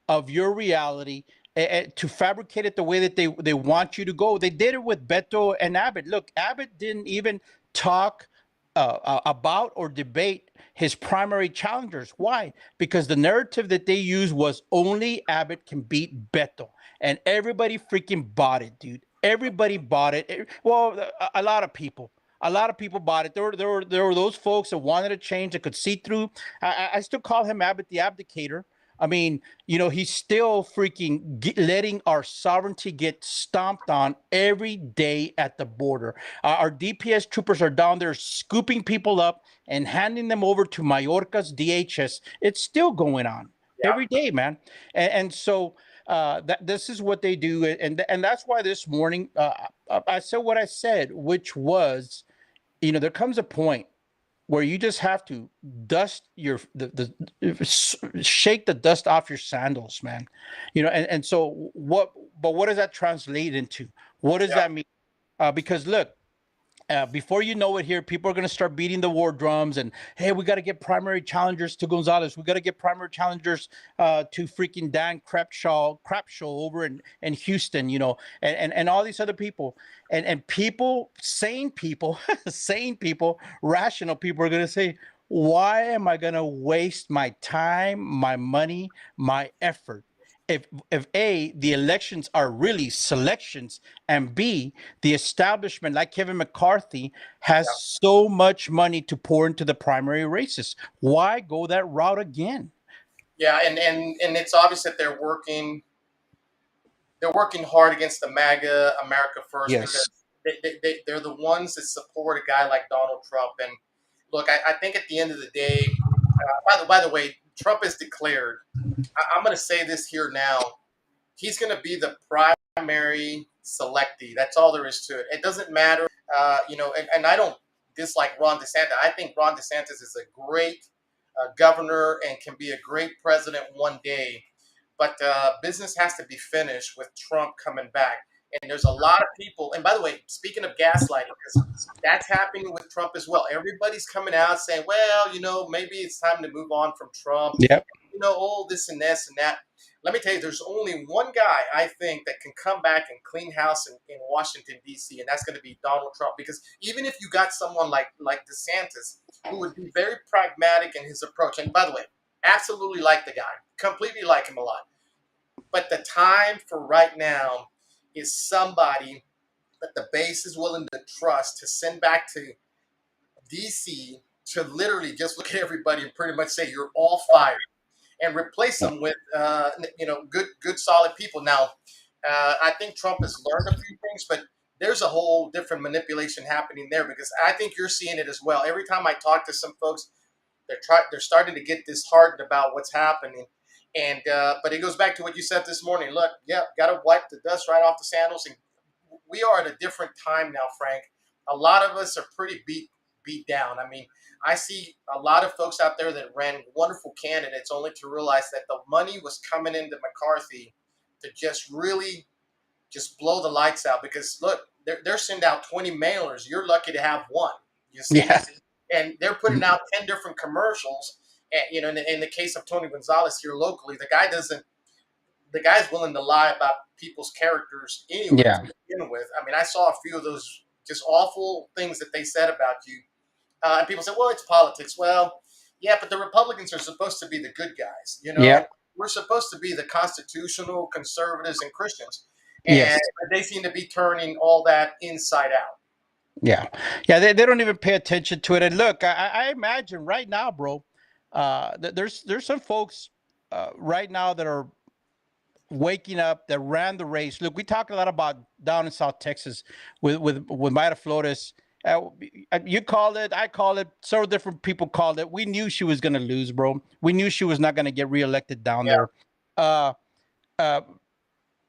of your reality, to fabricate it the way that they want you to go. They did it with Beto and Abbott. Look, Abbott didn't even talk about or debate his primary challengers. Why? Because the narrative that they used was only Abbott can beat Beto, and everybody freaking bought it, dude. Everybody bought it. Well, a lot of people. A lot of people bought it. There were those folks that wanted a change that could see through. I still call him Abbott the abdicator. I mean, he's still freaking letting our sovereignty get stomped on every day at the border. Our DPS troopers are down there scooping people up and handing them over to Mallorca's DHS. It's still going on Yeah. every day, man. And so this is what they do. And that's why this morning I said what I said, which was, there comes a point where you just have to dust shake the dust off your sandals, man. And so what does that translate into? What does Yeah. that mean? Because look, before you know it, here people are going to start beating the war drums, and hey, we got to get primary challengers to Gonzalez. We got to get primary challengers to freaking Dan Crapshaw over in Houston, and all these other people, and people, sane people, sane people, rational people are going to say, why am I going to waste my time, my money, my effort? If A, the elections are really selections, and B, the establishment, like Kevin McCarthy, has so much money to pour into the primary races, why go that route again? Yeah. And it's obvious that they're working hard against the MAGA America First because Yes. they're the ones that support a guy like Donald Trump. And look, I think at the end of the day, by the way, Trump is declared. I'm going to say this here now. He's going to be the primary selectee. That's all there is to it. It doesn't matter, and I don't dislike Ron DeSantis. I think Ron DeSantis is a great governor and can be a great president one day. But business has to be finished with Trump coming back. And there's a lot of people. And by the way, speaking of gaslighting, because that's happening with Trump as well. Everybody's coming out saying, well, maybe it's time to move on from Trump. Yep. This and this and that. let me tell you, there's only one guy I think that can come back and clean house in Washington D.C., and that's going to be Donald Trump. Because even if you got someone like DeSantis, who would be very pragmatic in his approach, and by the way, absolutely like the guy, completely like him a lot. But the time for right now is somebody that the base is willing to trust to send back to DC to literally just look at everybody and pretty much say you're all fired and replace Yeah. them with good solid people. Now, I think Trump has learned a few things, but there's a whole different manipulation happening there because I think you're seeing it as well. Every time I talk to some folks, they're starting to get disheartened about what's happening. And but it goes back to what you said this morning. Look, yeah, got to wipe the dust right off the sandals. And we are at a different time now, Frank. A lot of us are pretty beat down. I mean, I see a lot of folks out there that ran wonderful candidates only to realize that the money was coming into McCarthy to just really just blow the lights out. Because look, they're sending out 20 mailers. You're lucky to have one. You see, Yeah. and they're putting out 10 different commercials. And, in the case of Tony Gonzalez here locally, the guy's willing to lie about people's characters anyway to Yeah. begin with. I mean, I saw a few of those just awful things that they said about you. And people say, well, it's politics. Well, yeah, but the Republicans are supposed to be the good guys. Yeah. We're supposed to be the constitutional conservatives and Christians. Yes. And they seem to be turning all that inside out. Yeah. Yeah. They don't even pay attention to it. And look, I imagine right now, bro, there's some folks right now that are waking up that ran the race. Look, we talk a lot about down in South Texas with Mayra Flores. You called it, I called it, several different people called it. We knew she was going to lose, bro. We knew she was not going to get reelected down Yeah, there. Uh, uh,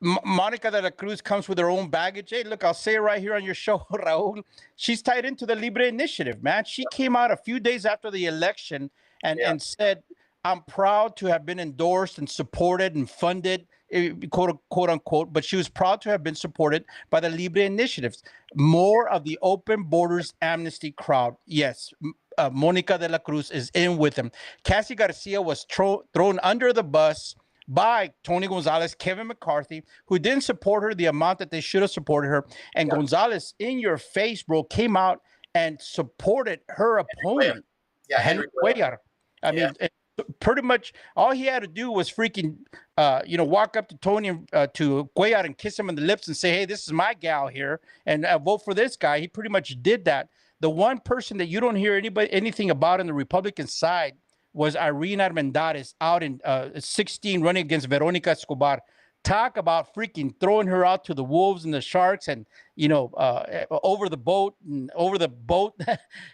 Monica de la Cruz comes with her own baggage. Hey, look, I'll say it right here on your show, Raul. She's tied into the Libre Initiative, man. She came out a few days after the election yeah, and said, I'm proud to have been endorsed and supported and funded, quote unquote, but she was proud to have been supported by the Libre Initiatives. More of the open borders amnesty crowd. Yes, Monica de la Cruz is in with them. Cassie Garcia was thrown under the bus by Tony Gonzalez, Kevin McCarthy, who didn't support her the amount that they should have supported her. And yeah. Gonzalez, in your face, bro, came out and supported her Cuellar. opponent, Yeah, Henry Henry Cuellar. Cuellar. I Yeah, mean, pretty much all he had to do was freaking, walk up to Tony, to Cuellar and kiss him on the lips and say, hey, this is my gal here, and vote for this guy. He pretty much did that. The one person that you don't hear anything about on the Republican side was Irene Armendariz out in 16 running against Veronica Escobar. Talk about freaking throwing her out to the wolves and the sharks and, over the boat and over the boat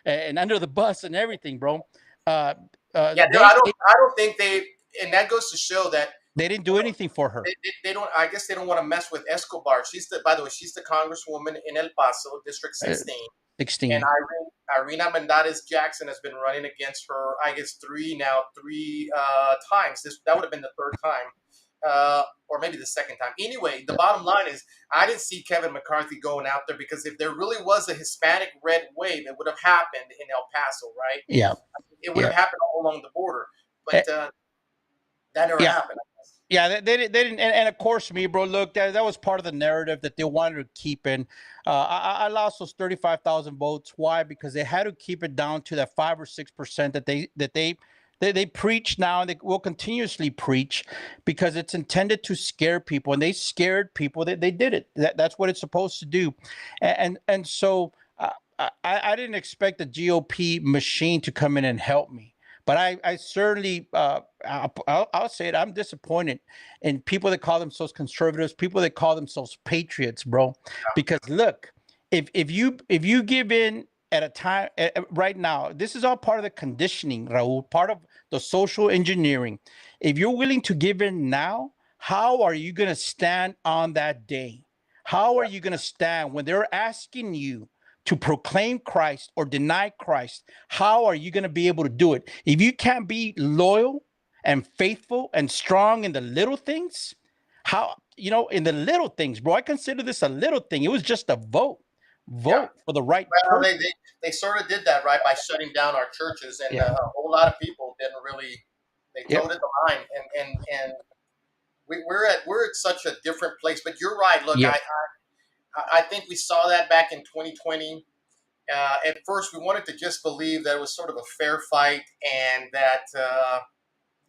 and under the bus and everything, bro. Uh, yeah. they, they I don't think they, and that goes to show that they didn't do anything for her. they don't. I guess they don't want to mess with Escobar. By the way, she's the congresswoman in El Paso, District Uh, 16. And 16. Irina Mendez Jackson has been running against her, I guess, three times. That would have been the third time, or maybe the second time. Anyway, the bottom line is, I didn't see Kevin McCarthy going out there because if there really was a Hispanic red wave, it would have happened in El Paso, right? Yeah. It would Yeah. have happened all along the border, Eh, but that never yeah. happened. Yeah, they didn't, and of course, me, bro. Look, that was part of the narrative that they wanted to keep in. I lost those 35,000 votes. Why? Because they had to keep it down to that 5 or 6% that they preach now, and they will continuously preach because it's intended to scare people, and they scared people. They did it. That's what it's supposed to do, and so I didn't expect the GOP machine to come in and help me. But I certainly, I'll say it. I'm disappointed in people that call themselves conservatives, people that call themselves patriots, bro. Because look, if you give in at a time right now, this is all part of the conditioning, Raul, part of the social engineering. If you're willing to give in now, how are you going to stand on that day? How are you going to stand when they're asking you to proclaim Christ or deny Christ? How are you going to be able to do it? If you can't be loyal and faithful and strong in the little things, in the little things, bro, I consider this a little thing. It was just a vote. Yeah. Vote for the right Well, person. they sort of did that, right, by shutting down our churches, and Yeah. a whole lot of people didn't really. They Yep. toed the line, and we're at such a different place. But you're right. Look, Yeah. I think we saw that back in 2020. At first, we wanted to just believe that it was sort of a fair fight, and that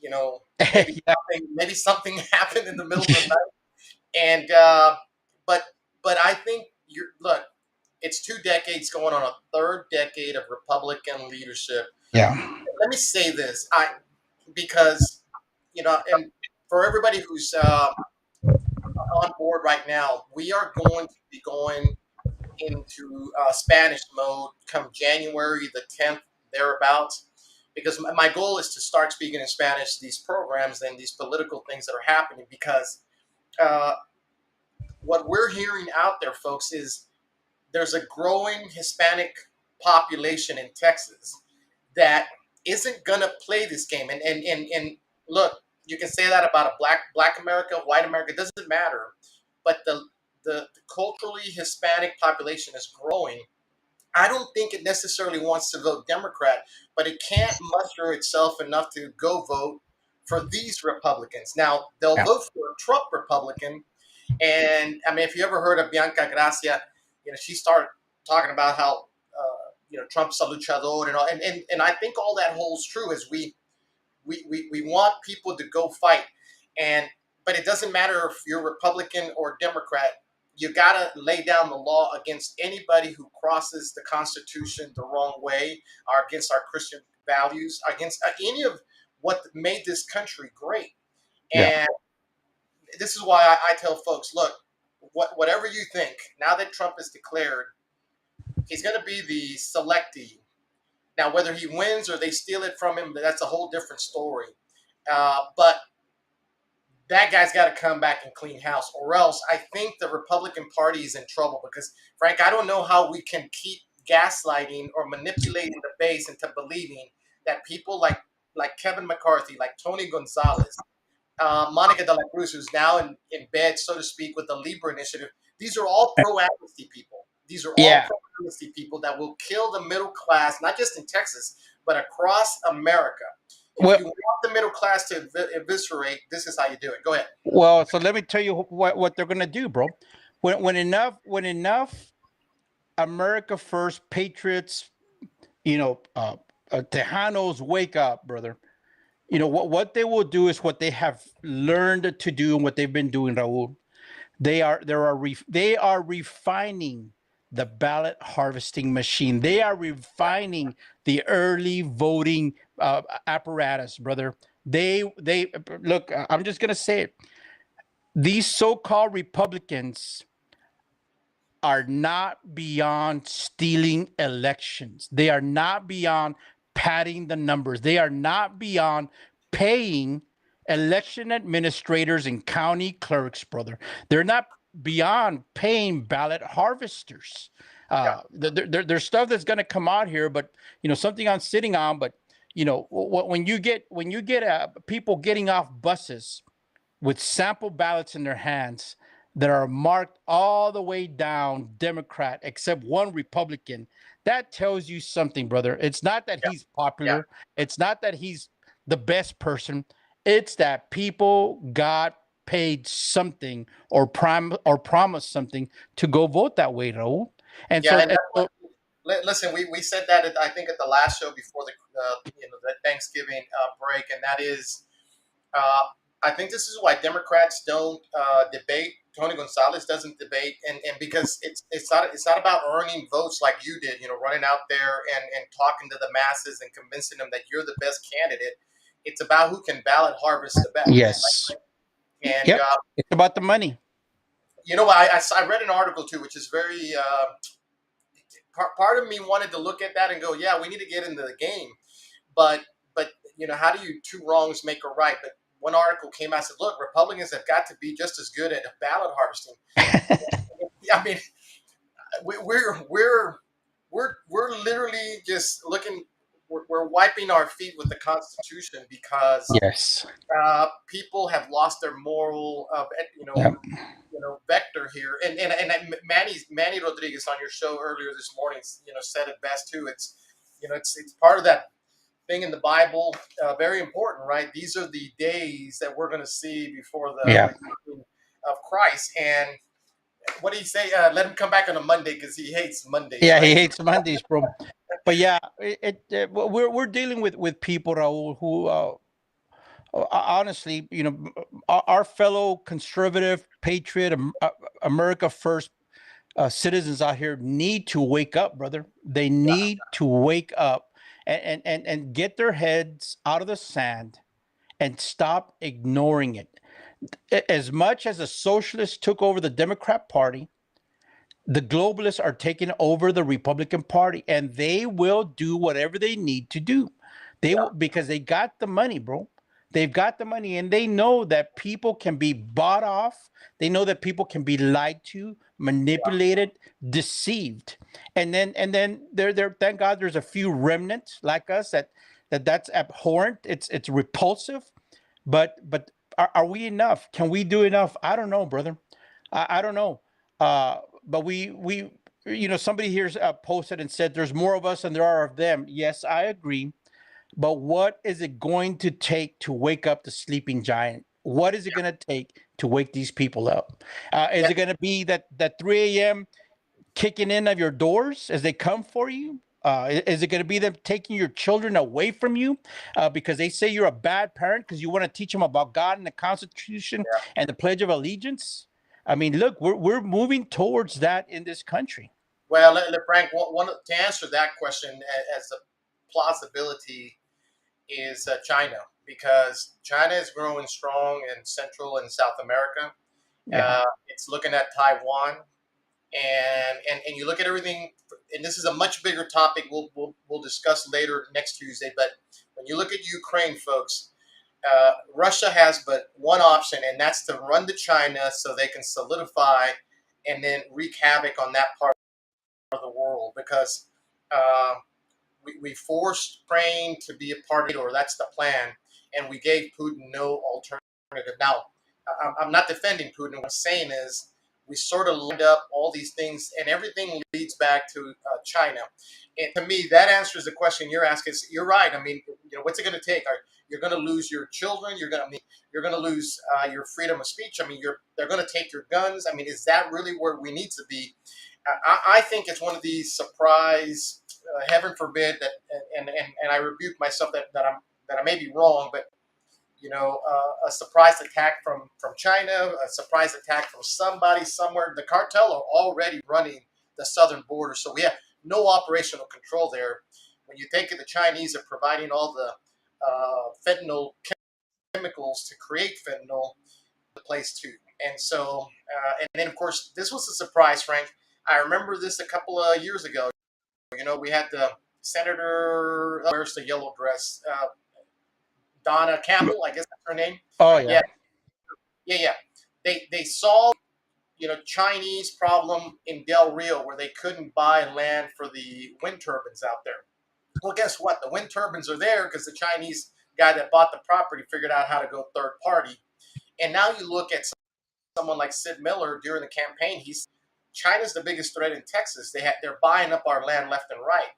maybe Yeah. something happened in the middle of the night. And but I think you're look. It's 2 decades going on a third decade of Republican leadership. Yeah. Let me say this, because and for everybody who's on board right now, we are going to be going into Spanish mode come January the 10th, thereabouts. Because my goal is to start speaking in Spanish these programs and these political things that are happening. Because uh, what we're hearing out there, folks, is there's a growing Hispanic population in Texas that isn't gonna play this game. And look, you can say that about a black America, white America, it doesn't matter. But the culturally Hispanic population is growing. I don't think it necessarily wants to vote Democrat, but it can't muster itself enough to go vote for these Republicans. Now they'll Yeah. vote for a Trump Republican, and I mean, if you ever heard of Bianca Gracia, she started talking about how Trump's a luchador and all, and I think all that holds true. Is we want people to go fight, and but it doesn't matter if you're Republican or Democrat. You gotta lay down the law against anybody who crosses the Constitution the wrong way, or against our Christian values, against any of what made this country great. Yeah. And this is why I tell folks, look, whatever you think, now that Trump is declared, he's going to be the selectee. Now, whether he wins or they steal it from him, that's a whole different story. But that guy's got to come back and clean house, or else I think the Republican Party is in trouble. Because, Frank, I don't know how we can keep gaslighting or manipulating the base into believing that people like Kevin McCarthy, like Tony Gonzalez, Monica de la Cruz, who's now in bed, so to speak, with the Libra Initiative. These are all pro-amnesty people. These are all Yeah. pro-amnesty people that will kill the middle class, not just in Texas, but across America. If Well, you want the middle class to eviscerate, this is how you do it. Go ahead. so let me tell you what they're gonna do, bro. When enough America First patriots, Tejanos wake up, brother. What they will do is what they have learned to do and what they've been doing, Raul. They are refining the ballot harvesting machine. They are refining the early voting apparatus, brother. They look. I'm just gonna say it. These so-called Republicans are not beyond stealing elections. They are not beyond padding the numbers. They are not beyond paying election administrators and county clerks, brother. They're not beyond paying ballot harvesters. Yeah, There's stuff that's going to come out here, but something I'm sitting on. But when you get people getting off buses with sample ballots in their hands that are marked all the way down Democrat, except one Republican. That tells you something, brother. It's not that yeah, he's yeah, popular. It's not that he's the best person. It's that people got paid something or promised something to go vote that way, Raul. And yeah. so, And that's what. Listen, we said that I think at the last show before the Thanksgiving break, and that is Uh, I think this is why Democrats don't debate. Tony Gonzalez doesn't debate, and because it's not about earning votes like you did. Running out there and talking to the masses and convincing them that you're the best candidate. It's about who can ballot harvest the best. yes, And yep, it's about the money. I read an article too, which is very part of me wanted to look at that and go, yeah, we need to get into the game, but how do you two wrongs make a right? But one article came out and said, look, Republicans have got to be just as good at ballot harvesting. I mean, we're literally just looking. We're wiping our feet with the Constitution because Yes. people have lost their moral Yep. vector here. And Manny Rodriguez on your show earlier this morning said it best too. It's part of that thing in the Bible, very important, right? These are the days that we're going to see before the Yeah. return of Christ. And what do you say? Let him come back on a Monday because he hates Mondays, Yeah, he right? hates Mondays, bro. But yeah, we're dealing with people, Raul, who honestly, our fellow conservative, patriot, America first citizens out here need to wake up, brother. They need to wake up and get their heads out of the sand and stop ignoring it. As much as the socialists took over the Democrat Party, the globalists are taking over the Republican Party, and they will do whatever they need to do. They Yeah, will, because they got the money, bro. They've got the money, and they know that people can be bought off. They know that people can be lied to, manipulated, deceived, and then there. Thank God, there's a few remnants like us that's abhorrent. It's repulsive, but are we enough? Can we do enough? I don't know, brother. I don't know. But we somebody here posted and said there's more of us than there are of them. Yes, I agree. But what is it going to take to wake up the sleeping giant? What is it going to take to wake these people up? Is yeah. it going to be that 3 a.m. kicking in of your doors as they come for you? Is it going to be them taking your children away from you because they say you're a bad parent because you want to teach them about God and the Constitution and the Pledge of Allegiance? I mean, look, we're moving towards that in this country. Well, Frank, to answer that question as a plausibility is China, because China is growing strong in Central and South America. Yeah. It's looking at Taiwan, and you look at everything. And this is a much bigger topic. We'll discuss later next Tuesday. But when you look at Ukraine, folks, Russia has but one option, and that's to run to China so they can solidify and then wreak havoc on that part of the world, because uh, we forced Ukraine to be a part of it, or that's the plan, and we gave Putin no alternative. Now, I'm not defending Putin. What I'm saying is we sort of lined up all these things, and everything leads back to China. And to me, that answers the question you're asking. You're right. I mean, what's it going to take? You're going to lose your children. You're going to lose your freedom of speech. I mean, they're going to take your guns. I mean, is that really where we need to be? I think it's one of these surprise. Heaven forbid that, and I rebuke myself that I may be wrong, but a surprise attack from China, a surprise attack from somebody somewhere. The cartel are already running the southern border, so we have no operational control there. When you think of the Chinese are providing all the fentanyl chemicals to create fentanyl, the place too. And so, and then of course, this was a surprise, Frank. I remember this a couple of years ago. We had the senator, wears the yellow dress, Donna Campbell, I guess that's her name. Oh yeah. Yeah, yeah. They solved Chinese problem in Del Rio where they couldn't buy land for the wind turbines out there. Well, guess what? The wind turbines are there because the Chinese guy that bought the property figured out how to go third party. And now you look at someone like Sid Miller during the campaign. China's the biggest threat in Texas. They're buying up our land left and right.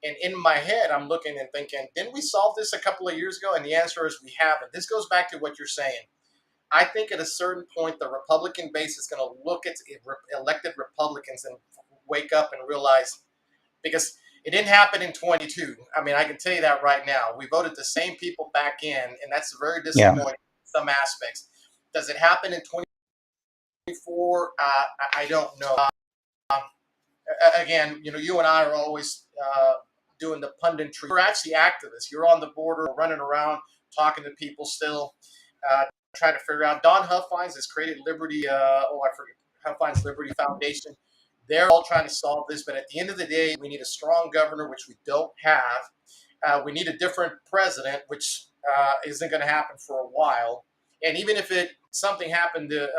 And in my head, I'm looking and thinking, didn't we solve this a couple of years ago? And the answer is we haven't. This goes back to what you're saying. I think at a certain point, the Republican base is going to look at elected Republicans and wake up and realize, because it didn't happen in 22. I mean, I can tell you that right now. We voted the same people back in, and that's very Yeah. disappointing in some aspects. Does it happen in 24? I don't know. Again, you and I are always doing the punditry. You're actually activists. You're on the border, running around, talking to people still, trying to figure out. Don Huffines has created Liberty. I forget, Huffines Liberty Foundation. They're all trying to solve this, but at the end of the day, we need a strong governor, which we don't have. We need a different president, which isn't going to happen for a while. And even if something happened to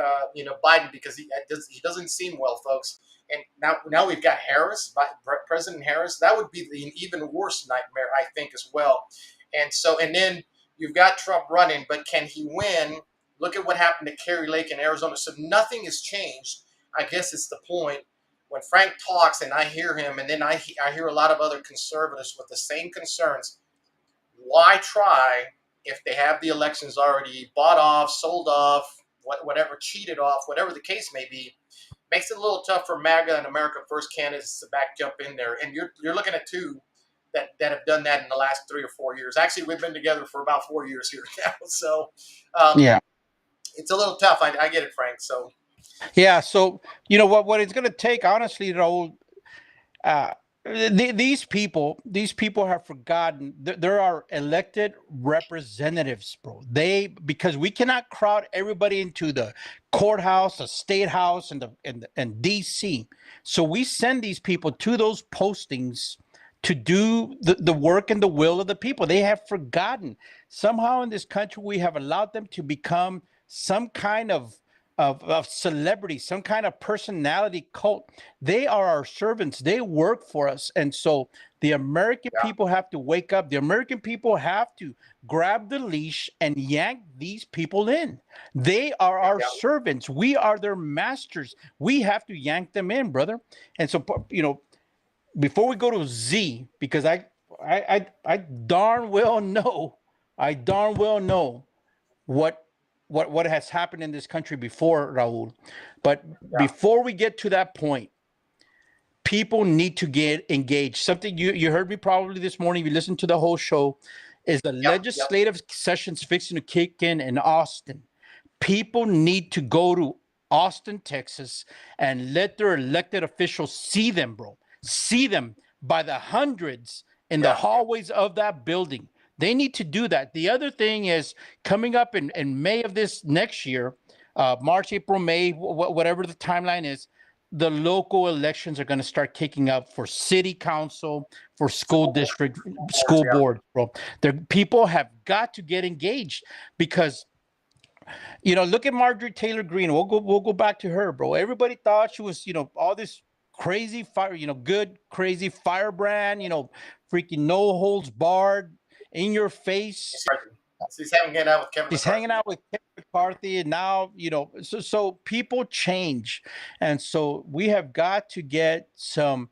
Biden, because he doesn't seem well, folks. And now we've got President Harris. That would be an even worse nightmare, I think, as well. And then you've got Trump running, but can he win? Look at what happened to Kerry Lake in Arizona. So nothing has changed. I guess it's the point. When Frank talks and I hear him, and then I hear a lot of other conservatives with the same concerns, why try if they have the elections already bought off, sold off, whatever, cheated off, whatever the case may be? Makes it a little tough for MAGA and America First candidates to back jump in there. And you're looking at two that have done that in the last 3 or 4 years. Actually, we've been together for about 4 years here now, so Yeah. it's a little tough. I get it, Frank. So Yeah. So, what it's going to take, honestly, Raul, uh, these people have forgotten there are elected representatives, bro. Because we cannot crowd everybody into the courthouse, the state house, and DC. So we send these people to those postings to do the work and the will of the people. They have forgotten. Somehow in this country, we have allowed them to become some kind of celebrity, some kind of personality cult. They are our servants. They work for us. And so the American yeah, people have to wake up. The American people have to grab the leash and yank these people in. They are our yeah, servants. We are their masters. We have to yank them in, brother. And so, before we go to Z, because I darn well know, what what has happened in this country before, Raul. But yeah, before we get to that point, people need to get engaged. Something you heard me probably this morning, if you listened to the whole show, is the yep, yep, legislative sessions fixing to kick in Austin. People need to go to Austin, Texas, and let their elected officials see them, bro. See them by the hundreds in the yeah, hallways of that building. They need to do that. The other thing is coming up in May of this next year, March, April, May, whatever the timeline is, the local elections are going to start kicking up for city council, for school district, boards, school yeah, board, bro. People have got to get engaged because look at Marjorie Taylor Greene. We'll go back to her, bro. Everybody thought she was, all this crazy fire, good crazy firebrand, freaking no holds barred, in your face. He's having it out with Kevin She's McCarthy. hanging out with Kevin McCarthy, and now, so people change, and so we have got to get some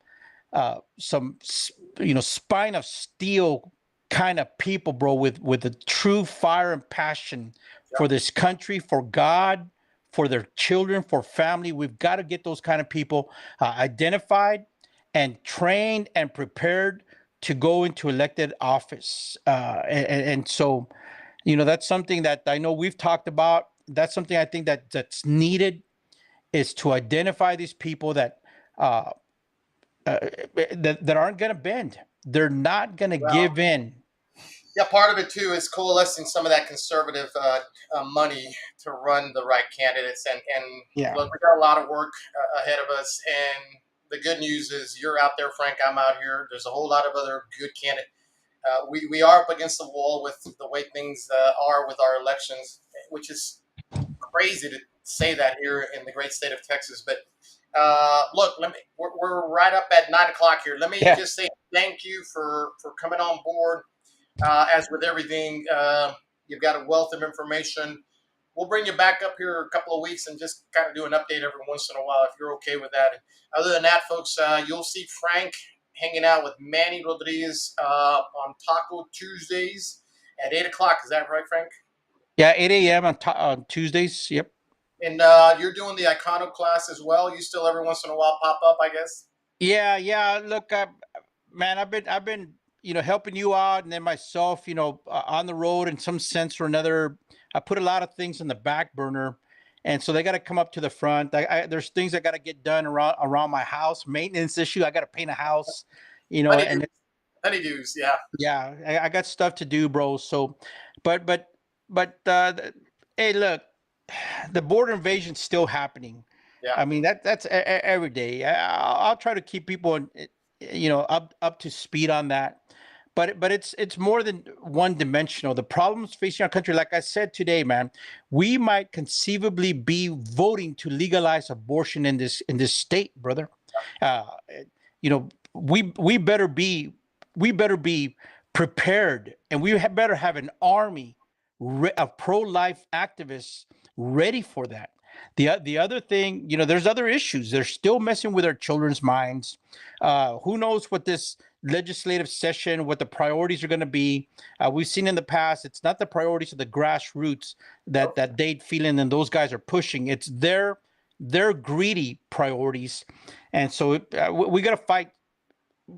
spine of steel kind of people, bro, with a true fire and passion Yep. for this country, for God, for their children, for family. We've got to get those kind of people identified and trained and prepared to go into elected office. And so, that's something that I know we've talked about. That's something I think that's needed, is to identify these people uh, that aren't going to bend. They're not going to Well, give in. yeah, part of it too is coalescing some of that conservative money to run the right candidates. And Yeah. look, we got a lot of work ahead of us. And the good news is you're out there, Frank. I'm out here. There's a whole lot of other good candidates. We are up against the wall with the way things are with our elections, which is crazy to say that here in the great state of Texas. But look, we're right up at 9 o'clock here. Let me Yeah. just say thank you for coming on board. As with everything, you've got a wealth of information. We'll bring you back up here a couple of weeks and just kind of do an update every once in a while if you're okay with that. And other than that, folks, you'll see Frank hanging out with Manny Rodriguez on Taco Tuesdays at 8 o'clock. Is that right, Frank? Yeah. 8 a.m. on Tuesdays. Yep. And you're doing the Iconoclast as well. You still every once in a while pop up, I guess. Yeah. Yeah. Look, man, I've been helping you out, and then myself, on the road in some sense or another. I put a lot of things in the back burner, and so they got to come up to the front. There's things I got to get done around my house, maintenance issue. I got to paint a house, and Honeydews, yeah, yeah, I got stuff to do, bro. So, but but hey, look, the border invasion's still happening. yeah. I mean that's every day. I'll try to keep people, up to speed on that. But it's more than one dimensional. The problems facing our country, like I said today, man, we might conceivably be voting to legalize abortion in this state, brother. Uh, we better be prepared, and better have an army of pro-life activists ready for that. The other thing, there's other issues. They're still messing with our children's minds. Who knows what this legislative session, what the priorities are going to be? We've seen in the past, it's not the priorities of the grassroots that Dade Phelan and those guys are pushing. It's their greedy priorities, and so we got to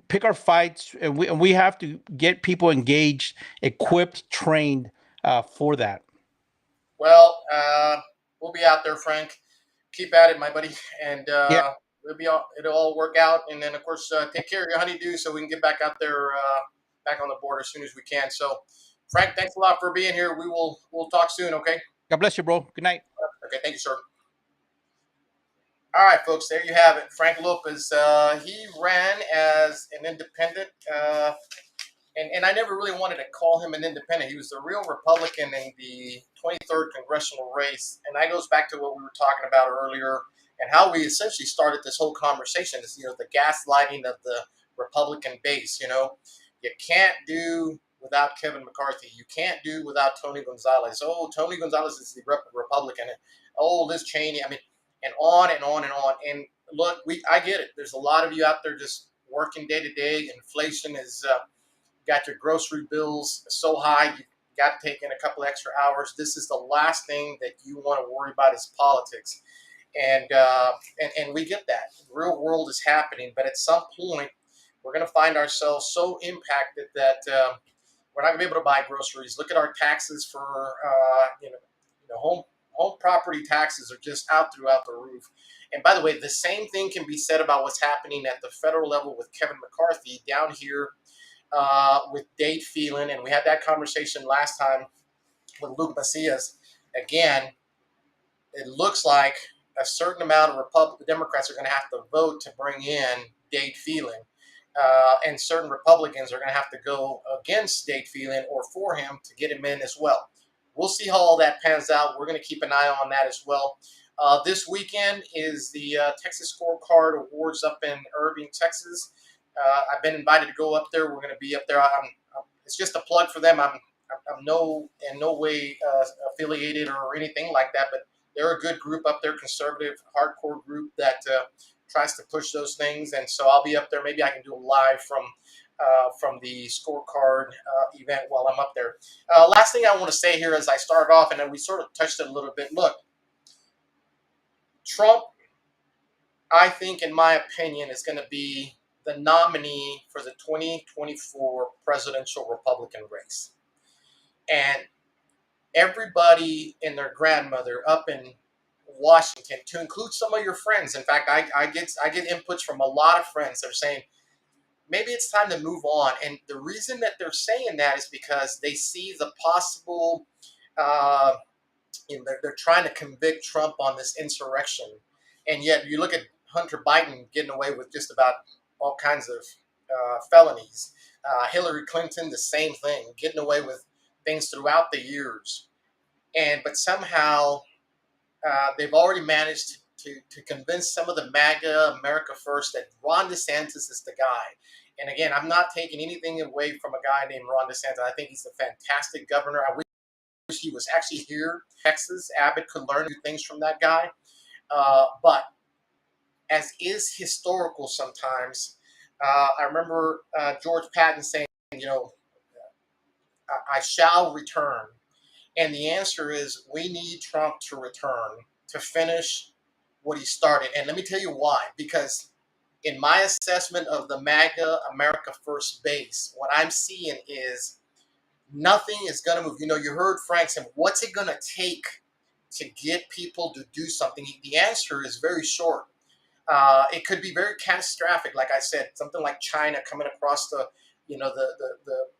pick our fights, and we have to get people engaged, equipped, trained for that. Well, we'll be out there, Frank. Keep at it, my buddy, and Yeah. it'll all work out. And then, of course, take care of your honeydew so we can get back out there, back on the board as soon as we can. So, Frank, thanks a lot for being here. We'll talk soon. Okay. God bless you, bro. Good night. Okay. Thank you, sir. All right, folks. There you have it. Frank Lopez. He ran as an independent. And I never really wanted to call him an independent. He was the real Republican in the 23rd congressional race. And that goes back to what we were talking about earlier and how we essentially started this whole conversation is, the gaslighting of the Republican base. You can't do without Kevin McCarthy. You can't do without Tony Gonzalez. Oh, Tony Gonzalez is the Republican. Oh, Liz Cheney. I mean, and on and on and on. And look, I get it. There's a lot of you out there just working day to day. Inflation is got your grocery bills so high, you got to take in a couple extra hours. This is the last thing that you want to worry about is politics. And we get that. The real world is happening. But at some point, we're going to find ourselves so impacted that we're not going to be able to buy groceries. Look at our taxes for, home property taxes are just out throughout the roof. And by the way, the same thing can be said about what's happening at the federal level with Kevin McCarthy down here with Dade Phelan, and we had that conversation last time with Luke Macias. Again, it looks like a certain amount of Democrats are going to have to vote to bring in Dade Phelan, and certain Republicans are going to have to go against Dade Phelan or for him to get him in as well. We'll see how all that pans out. We're going to keep an eye on that as well. This weekend is the Texas Scorecard Awards up in Irving, Texas. I've been invited to go up there. We're going to be up there. It's just a plug for them. I'm in no way affiliated or anything like that, but they're a good group up there, conservative, hardcore group that tries to push those things. And so I'll be up there. Maybe I can do a live from the scorecard event while I'm up there. Last thing I want to say here as I start off, and then we sort of touched it a little bit. Look, Trump, I think, in my opinion, is going to be the nominee for the 2024 presidential Republican race. And everybody and their grandmother up in Washington, to include some of your friends. In fact, I get inputs from a lot of friends that are saying, maybe it's time to move on. And the reason that they're saying that is because they see the possible, they're trying to convict Trump on this insurrection. And yet you look at Hunter Biden getting away with just about all kinds of felonies. Hillary Clinton, the same thing, getting away with things throughout the years. But somehow they've already managed to convince some of the MAGA, America First, that Ron DeSantis is the guy. And again, I'm not taking anything away from a guy named Ron DeSantis. I think he's a fantastic governor. I wish he was actually here. Texas, Abbott could learn new things from that guy. But as is historical sometimes, I remember George Patton saying, I shall return. And the answer is we need Trump to return to finish what he started. And let me tell you why. Because in my assessment of the MAGA America First base, what I'm seeing is nothing is going to move. You heard Frank say, what's it going to take to get people to do something? The answer is very short. It could be very catastrophic, like I said, something like China coming across the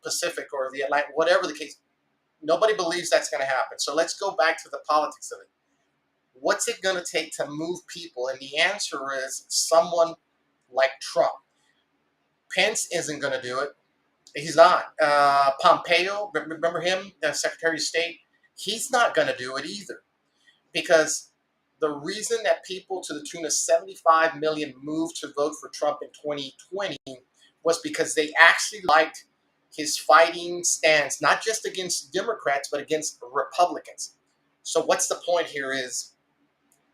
Pacific or the Atlantic, whatever the case. Nobody believes that's going to happen. So let's go back to the politics of it. What's it going to take to move people? And the answer is someone like Trump. Pence isn't going to do it. He's not. Pompeo, remember him, the Secretary of State? He's not going to do it either. Because the reason that people to the tune of 75 million moved to vote for Trump in 2020 was because they actually liked his fighting stance, not just against Democrats, but against Republicans. So what's the point here is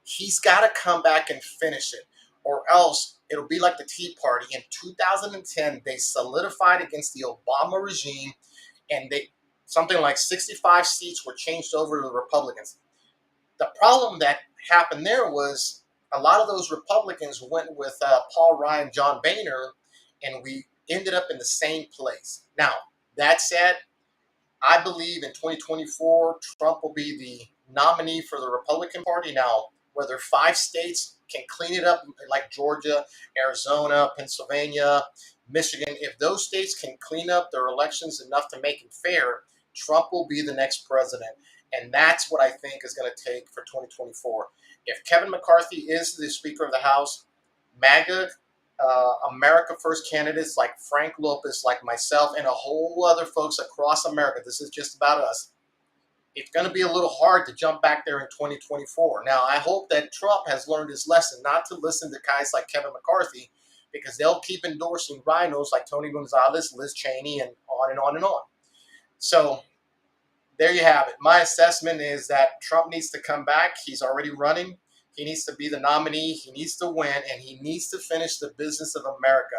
He's got to come back and finish it, or else it'll be like the Tea Party in 2010. They solidified against the Obama regime, and they something like 65 seats were changed over to the Republicans. The problem that happened there was a lot of those Republicans went with Paul Ryan, John Boehner, and we ended up in the same place. Now, that said, I believe in 2024, Trump will be the nominee for the Republican Party. Now, whether 5 states can clean it up, like Georgia, Arizona, Pennsylvania, Michigan, if those states can clean up their elections enough to make it fair, Trump will be the next president. And that's what I think is going to take for 2024. If Kevin McCarthy is the Speaker of the House, MAGA America First candidates like Frank Lopez, like myself, and a whole other folks across America. This is just about us. It's going to be a little hard to jump back there in 2024. Now, I hope that Trump has learned his lesson not to listen to guys like Kevin McCarthy, because they'll keep endorsing rhinos like Tony Gonzalez, Liz Cheney, and on and on and on. So there you have it. My assessment is that Trump needs to come back. He's already running. He needs to be the nominee. He needs to win, and he needs to finish the business of America.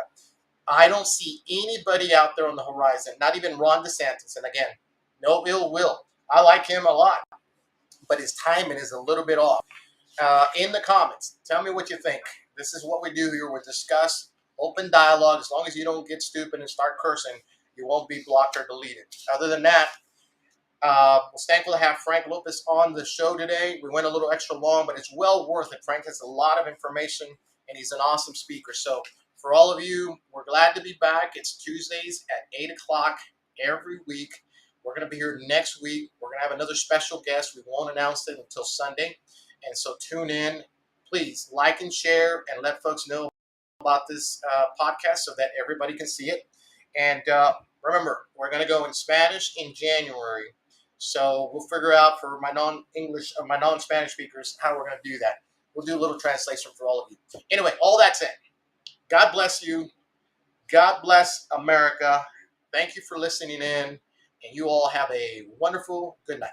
I don't see anybody out there on the horizon, not even Ron DeSantis. And again, no ill will. I like him a lot, but his timing is a little bit off. In the comments, tell me what you think. This is what we do here. We discuss open dialogue. As long as you don't get stupid and start cursing, you won't be blocked or deleted. Other than that, was thankful to have Frank Lopez on the show today. We went a little extra long, but it's well worth it. Frank has a lot of information, and he's an awesome speaker. So for all of you, we're glad to be back. It's Tuesdays at 8 o'clock every week. We're going to be here next week. We're going to have another special guest. We won't announce it until Sunday. And so tune in. Please like and share and let folks know about this podcast so that everybody can see it. And remember, we're going to go in Spanish in January. So we'll figure out for my non-English, my non-Spanish speakers, how we're going to do that. We'll do a little translation for all of you. Anyway, all that said, God bless you. God bless America. Thank you for listening in. And you all have a wonderful good night.